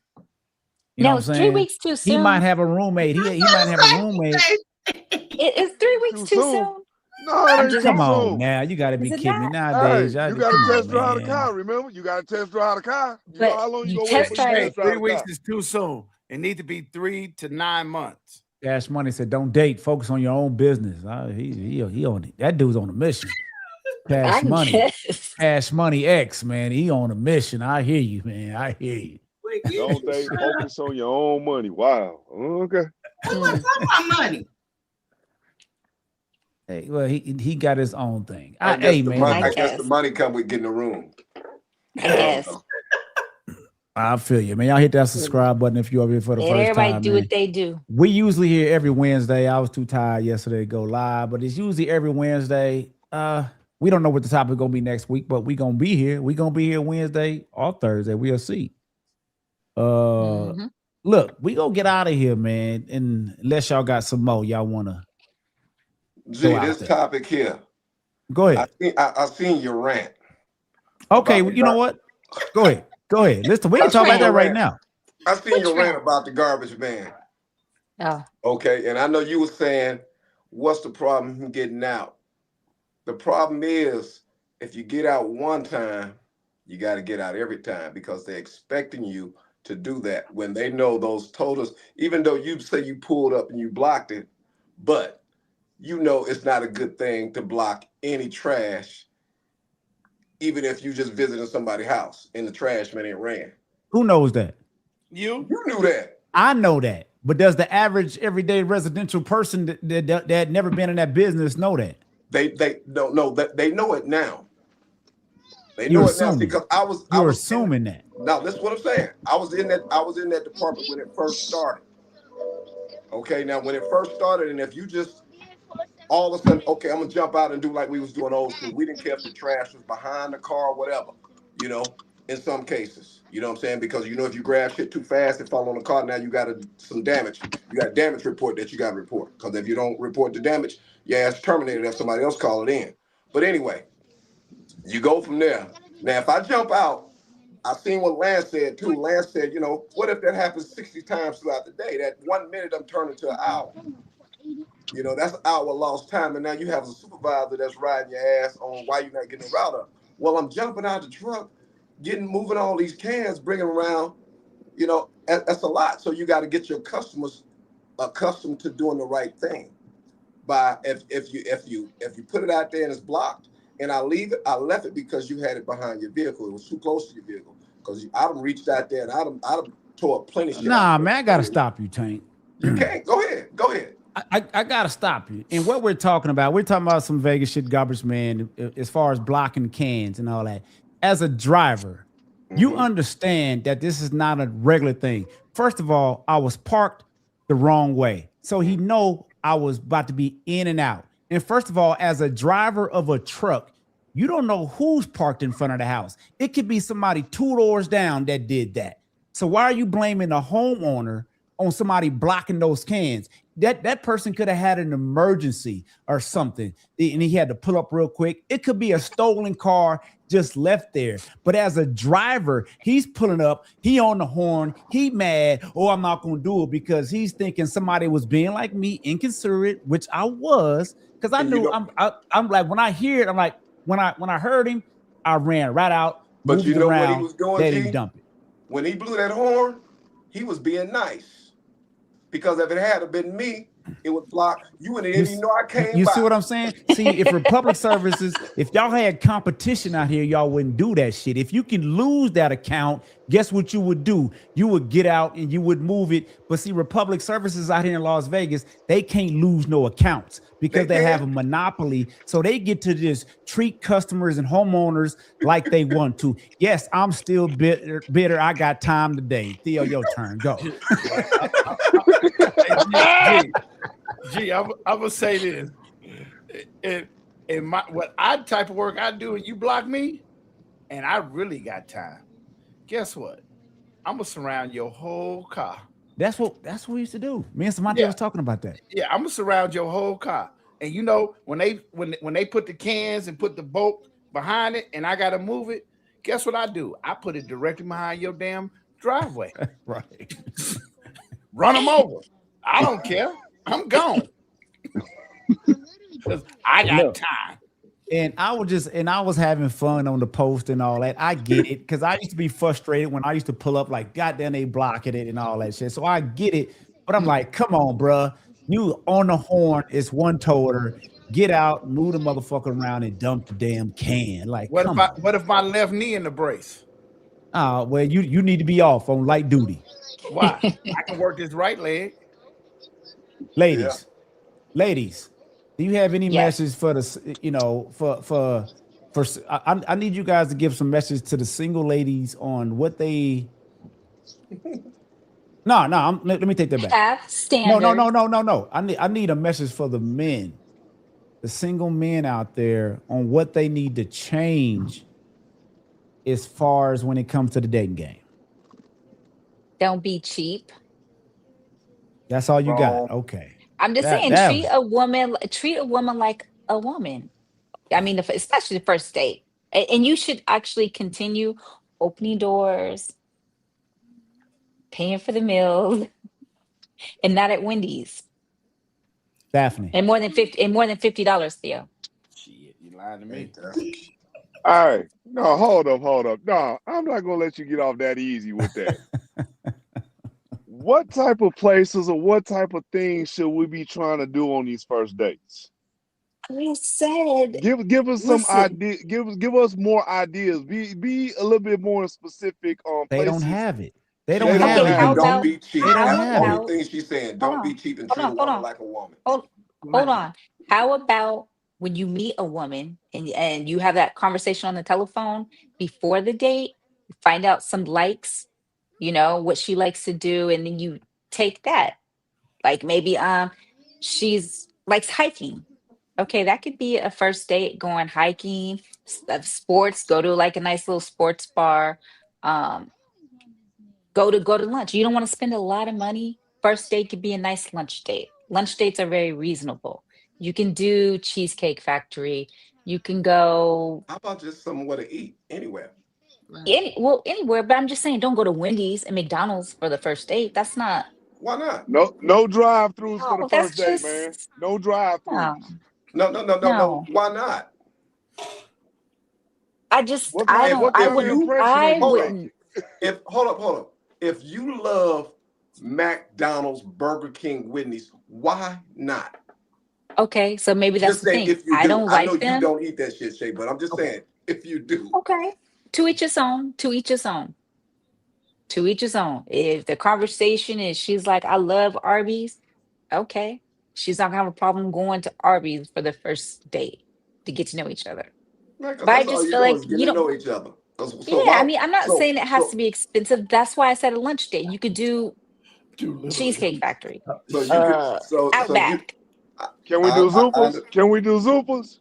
You know Now what it's I'm 3 saying? weeks too He soon. might have a roommate. He might have a roommate. Is 3 weeks Too too soon? soon? No, it I'm ain't just too Come on soon. now, you got to be Is it kidding me not? nowadays. Hey, y'all, you got to come test on, drive the man. car. Remember, you got to test drive the car. You But know how long you you gonna wait test for you drive to Hey, test 3 drive the weeks car? is too soon. It need to be 3 to 9 months. Cash Money said, "Don't date. Focus on your own business." He on it. That dude's on a mission. Cash I Money. guess. Cash Money X, man. He on a mission. I hear you, man. I hear you. Don't date. Focus on your own money. Wow. Okay. What's up my money? Hey, well, he got his own thing. I guess Hey, the man. money, I I guess the guess. money come with getting a room. I guess. I feel you, man. Y'all hit that subscribe button if you're over here for the Let first everybody time, do man. what they do. We usually here every Wednesday. I was too tired yesterday to go live, but it's usually every Wednesday. We don't know what the topic gonna be next week, but we gonna be here. We gonna be here Wednesday or Thursday. We'll see. Mhm. Look, we gonna get out of here, man. And unless y'all got some more, y'all wanna Gee, out this there. topic here. go ahead. I seen your rant. Okay, about the you know gar- what? Go ahead. Go ahead. Listen, we can I talk seen about that your right rant. now. I seen Which your rant rant? about the garbage man. Oh, Okay, and I know you were saying, what's the problem in getting out? The problem is, if you get out one time, you got to get out every time because they're expecting you to do that when they know those totals, even though you say you pulled up and you blocked it, but you know it's not a good thing to block any trash, even if you just visited somebody's house and the trash man ain't ran. Who knows that? You? You knew that. I know that. But does the average everyday residential person that never been in that business know that? They don't know that. They know it now. They You're know it now assuming. because I was Assuming that. now this is what I'm saying. I was in that department when it first started. Okay, now when it first started, and if you just all of a sudden, okay, I'm gonna jump out and do like we was doing old school. We didn't care if the trash was behind the car or whatever, you know, in some cases. You know what I'm saying? Because you know if you grab shit too fast and fall on the car, now you got some damage. You got a damage report that you gotta report. Because if you don't report the damage, your ass terminated if somebody else call it in. But anyway, you go from there Now, if I jump out, I seen what Lance said too. Lance said, you know, what if that happens 60 times throughout the day? That 1 minute I'm turning to an hour. You know, that's an hour lost time. And now you have a supervisor that's riding your ass on why you're not getting the route up. Well, I'm jumping out the truck, moving all these cans, bringing them around. You know, that's a lot. So you got to get your customers accustomed to doing the right thing. By if you put it out there and it's blocked, and I left it because you had it behind your vehicle. It was too close to your vehicle. Because I done reached out there and I done tore up plenty of shit. Nah, man, I gotta stop you, Tank. You can't. Go ahead. I gotta stop you. And what we're talking about some Vegas shit garbage, man, as far as blocking cans and all that. As a driver, you understand that this is not a regular thing. First of all, I was parked the wrong way. So he know I was about to be in and out. And first of all, as a driver of a truck, you don't know who's parked in front of the house. It could be somebody 2 doors down that did that. So why are you blaming the homeowner on somebody blocking those cans? That person could have had an emergency or something, and he had to pull up real quick. It could be a stolen car just left there. But as a driver, he's pulling up, he on the horn, he mad, I'm not gonna do it, because he's thinking somebody was being like me, inconsiderate, which I was, because I knew I'm like, when I hear it, I'm like, when I heard him, I ran right out. But you know what he was doing? Let him dump it. When he blew that horn, he was being nice. Because if it had been me, it would block. You wouldn't even know I came. You see what I'm saying? See, if Republic Services, if y'all had competition out here, y'all wouldn't do that shit. If you can lose that account, guess what you would do? You would get out and you would move it. But see, Republic Services out here in Las Vegas, they can't lose no accounts because they have a monopoly. So they get to just treat customers and homeowners like they want to. Yes, I'm still bitter. I got time today. Theo, your turn. Go. I'm gonna say this. In my type of work I do, and you block me, and I really got time. Guess what? I'm gonna surround your whole car. That's what we used to do. Me and somebody was talking about that. Yeah, I'm gonna surround your whole car. And you know, when they put the cans and put the bolt behind it, and I gotta move it, guess what I do? I put it directly behind your damn driveway. Right. Run them over. I don't care. I'm gone. Because I got time. And I was having fun on the post and all that. I get it, because I used to be frustrated when I used to pull up like, goddamn, they blocking it and all that shit. So I get it, but I'm like, come on, bruh. You on the horn, it's one toter. Get out, move the motherfucker around, and dump the damn can. Like, what if my left knee in the brace? Well, you need to be off on light duty. Why? I can work this right leg. Ladies, do you have any message for the, you know, for I need you guys to give some message to the single ladies on what they. No, let me take that back. No. I need a message for the men, the single men out there, on what they need to change as far as when it comes to the dating game. Don't be cheap. That's all you got. Okay. I'm just saying, treat a woman like a woman. I mean, especially the first date. And you should actually continue opening doors, paying for the meals, and not at Wendy's. Daphne. And more than $50, Theo. Shit, you lying to me. All right. No, hold up. No, I'm not gonna let you get off that easy with that. What type of places or what type of things should we be trying to do on these first dates? I said, give us some idea. Give us more ideas. Be a little bit more specific on. They places. don't have it. Don't be cheap. That's one of the things she's saying. Don't be cheap and treat a woman like a woman. Hold on. How about when you meet a woman and you have that conversation on the telephone before the date, find out some likes, you know, what she likes to do, and then you take that. Like maybe she's likes hiking. Okay, that could be a first date, going hiking, sports, go to like a nice little sports bar, go to lunch. You don't want to spend a lot of money. First date could be a nice lunch date. Lunch dates are very reasonable. You can do Cheesecake Factory. You can go How about just somewhere to eat anywhere? anywhere, but I'm just saying, don't go to Wendy's and McDonald's for the first date. That's not. Why not? No drive-throughs for the No, that's first date, man. just No no, drive-throughs. No. no. Why not? What I kind If don't. what I kind of you wouldn't. impression are I you hold up, making? wouldn't. hold up. If you love McDonald's, Burger King, Whitney's, why not? Okay, so maybe that's Just the saying thing. if you I do. don't I know like you them. don't eat that shit, Shay, but I'm just Okay. saying if you do. Okay. To each his own. To each his own. To each his own. If the conversation is she's like, I love Arby's, okay. She's not gonna have a problem going to Arby's for the first date to get to know each other. Right, because But I that's all just you're feel doing like is you getting to don't. know each other. So Yeah, I why? mean, I'm not saying it has to So be expensive. That's why I said a lunch date. You could do Too little. Cheesecake Factory, you could Outback. Can we do I Zupas? Can we do Zupas?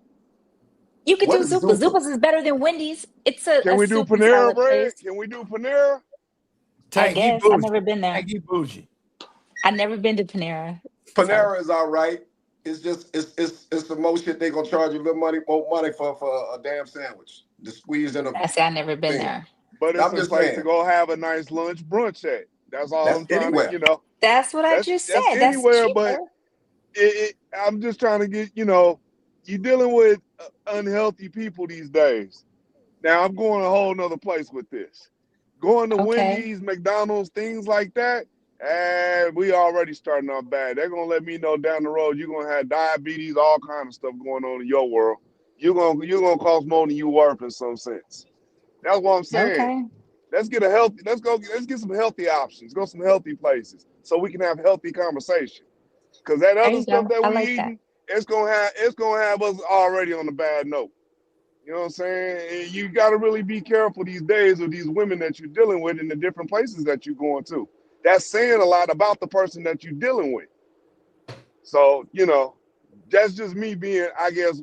You could what do is Zupas. Zupa? Zupas is better than Wendy's. It's Can a we do soup and Panera salad bread? place. Can we do Panera? I Tank, he guess I've bougie. never been there. Tank, he bougie. I've never been to Panera. So Panera is all right. It's just it's the most shit they gonna charge you a little more money for a damn sandwich. The squeeze in a I say I've never been thing. there. But it's I'm a just place to saying go have a nice lunch brunch at. That's all that's I'm trying to, anywhere. That's what I that's just that's said. That's anywhere, but cheaper. I'm just trying to get, you're dealing with unhealthy people these days. Now I'm going a whole nother place with this. Going to Okay. Wendy's, McDonald's, things like that. And we already starting off bad. They're gonna let me know down the road you're gonna have diabetes, all kind of stuff going on in your world. You're gonna cost more than you worth in some sense. That's what I'm saying. Okay. Let's get some healthy options. Go some healthy places so we can have healthy conversation. Cause that There other you stuff go. that I we like that. eating, it's gonna have us already on a bad note. You know what I'm saying? And you got to really be careful these days of these women that you're dealing with in the different places that you're going to. That's saying a lot about the person that you're dealing with. So, that's just me being, I guess,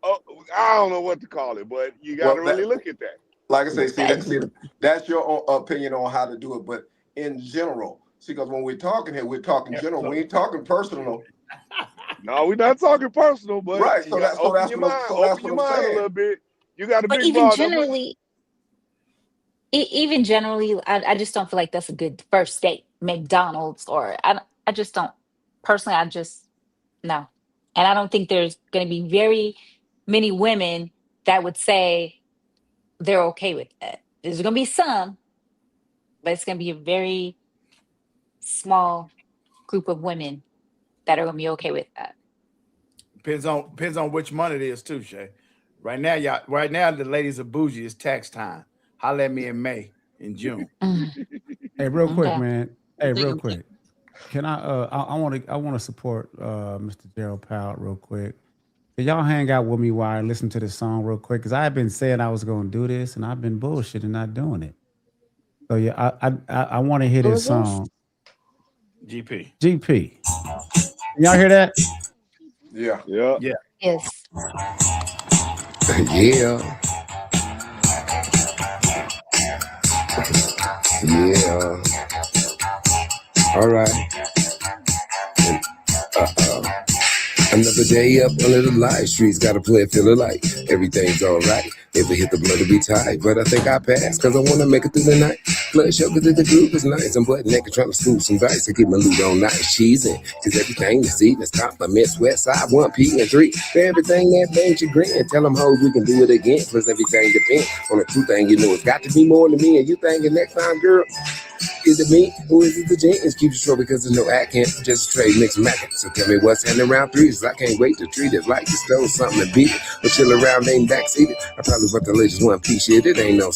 I don't know what to call it, but you got to Well, really look at that. like I say, That- that's your own opinion on how to do it. But in general, see, because when we're talking here, we're talking general. We ain't talking personal. No, we're not talking personal, but Right. you got to open your mind, a saying. little bit. You got a But big broad. even generally, I just don't feel like that's a good first date. McDonald's or I just don't. Personally, I just no. And I don't think there's going to be very many women that would say they're okay with that. There's going to be some, but it's going to be a very small group of women that are going to be okay with that. Depends on which month it is too, Shay. Right now, the ladies are bougie. It's tax time. Holler at me in May, in June. Hey, real quick, Okay. man. Hey, real quick. Can I want to support Mr. Gerald Powell real quick. Can y'all hang out with me while I listen to this song real quick? Because I've been saying I was going to do this, and I've been bullshitting not doing it. So yeah, I want to hear Who this is this? song. GP. GP. Y'all hear that? Yeah. Yeah. Yeah. Yes. Yeah. Yeah. All right. Another day up under the light, streets gotta play it, feeling like everything's alright. If it hit the blood to be tight, but I think I passed, cause I wanna make it through the night. Blood sugar to the groove is nice. I'm butt naked trying to scoop some dice to keep my loot on nice cheesing. Cause everything this evening's compliments Westside 1P and 3. For everything that made you grin. Tell them hoes we can do it again. Plus everything depends on the true thing. You know it's got to be more than me. And you thinking next time, girl, is it me or is it the jeans? Keep it short because there's no acting, just a trade mix macking. So tell me what's happening around threes. I can't wait to treat it like you stole something and beat it. But chill around, ain't backseated. I probably bought the latest 1P shit. It ain't no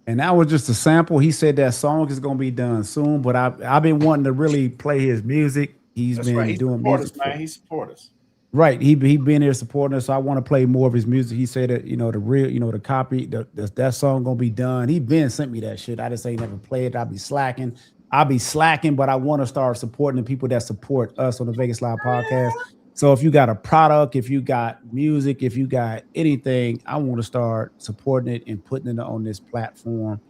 And that was just a sample. He said that song is gonna be done soon, but I've been wanting to really play his music. He's That's right. been He doing support music us, man. He support us. right. He been here supporting us. So I want to play more of his music. He said that the real the copy that song gonna be done. He been sent me that shit. I just ain't never played it. I'll be slacking, but I want to start supporting the people that support us on the Vegas Live podcast. So if you got a product, if you got music, if you got anything, I want to start supporting it and putting it on this platform.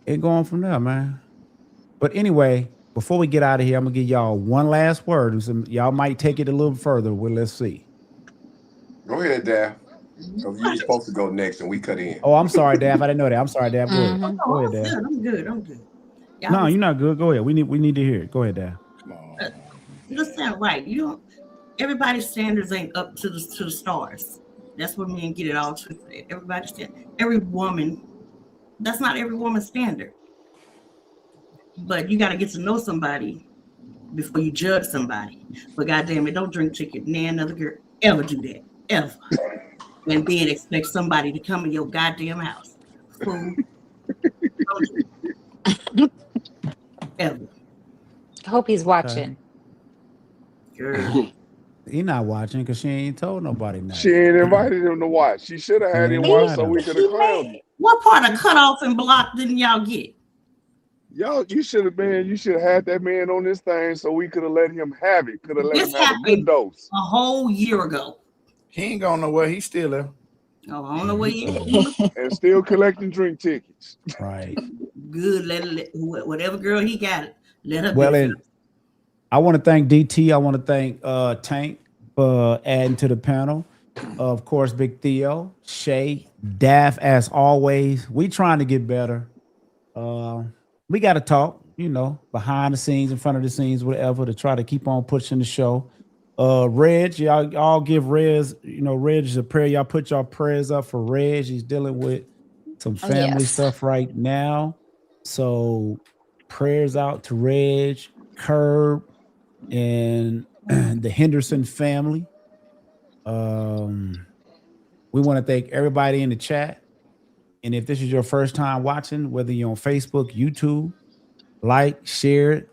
And going from there, man. But anyway, before we get out of here, I'm gonna give y'all one last word. Y'all might take it a little further. Well, let's see. Go ahead, Dad. Because you're supposed to go next and we cut in. Oh, I'm sorry, Dad. I didn't know that. I'm sorry, Dad. Go ahead. Mhm. Go ahead, I'm Dad. good. I'm good. I'm good. Y'all No, was- you're not good. Go ahead. We need to hear it. Go ahead, Dad. Come on. You understand, right? You don't. Everybody's standards ain't up to the stars. That's what men get it all twisted. Everybody's every woman. That's not every woman's standard. But you got to get to know somebody before you judge somebody. But goddamn it, don't drink chicken. Another girl ever do that ever, and then expect somebody to come in your goddamn house. Fool. Ever. I hope he's watching. Girl. He not watching because she ain't told nobody nothing. She ain't invited him to watch. She should have had him She watch ain't so we could have crowned him. What part of cut off and block didn't y'all get? Y'all, you should have had that man on this thing so we could have let him have it. Could have let This him have a good happened dose. a whole year ago. He ain't going nowhere. He's still there. Oh, I don't know where you is. And still collecting drink tickets. Right. Good. Let whatever girl he got it. Let her. Well, be. and I want to thank DT. I want to thank Tank for adding to the panel. Of course, Big Theo, Shay, Daff, as always. We trying to get better. We got to talk, behind the scenes, in front of the scenes, whatever, to try to keep on pushing the show. Reg, y'all give Reg, Reg a prayer. Y'all put y'all prayers up for Reg. He's dealing with some family Yes. stuff right now. So prayers out to Reg, Curb, and the Henderson family. We want to thank everybody in the chat. And if this is your first time watching, whether you're on Facebook, YouTube, like, share it.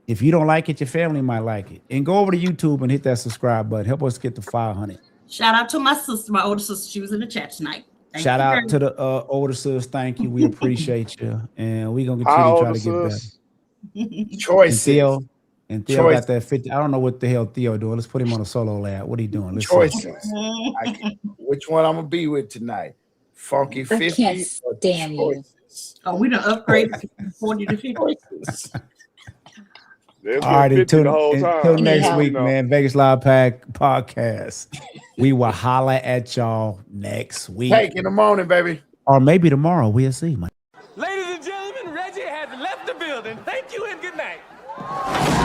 If you don't like it, your family might like it. And go over to YouTube and hit that subscribe button. Help us get to 500. Shout out to my sister, my older sister. She was in the chat tonight. Shout out to the older sis. Thank you. We appreciate you. And we're going to continue to try to get better. And Choices. Theo got that 50. I don't know what the hell Theo doing. Let's put him on a solo lab. What are he doing? Let's see. Choices. Which one I'm going to be with tonight? Funky 50 I can't or stand you. Choices? Oh, we done upgraded from 40 to 50. Choices. There's All right, been 50 the whole until time. next Yeah. week, man. Vegas Live Pack podcast. We will holler at y'all next week. Hey, in the morning, baby. Or maybe tomorrow. We'll see, man. Ladies and gentlemen, Reggie has left the building. Thank you and good night.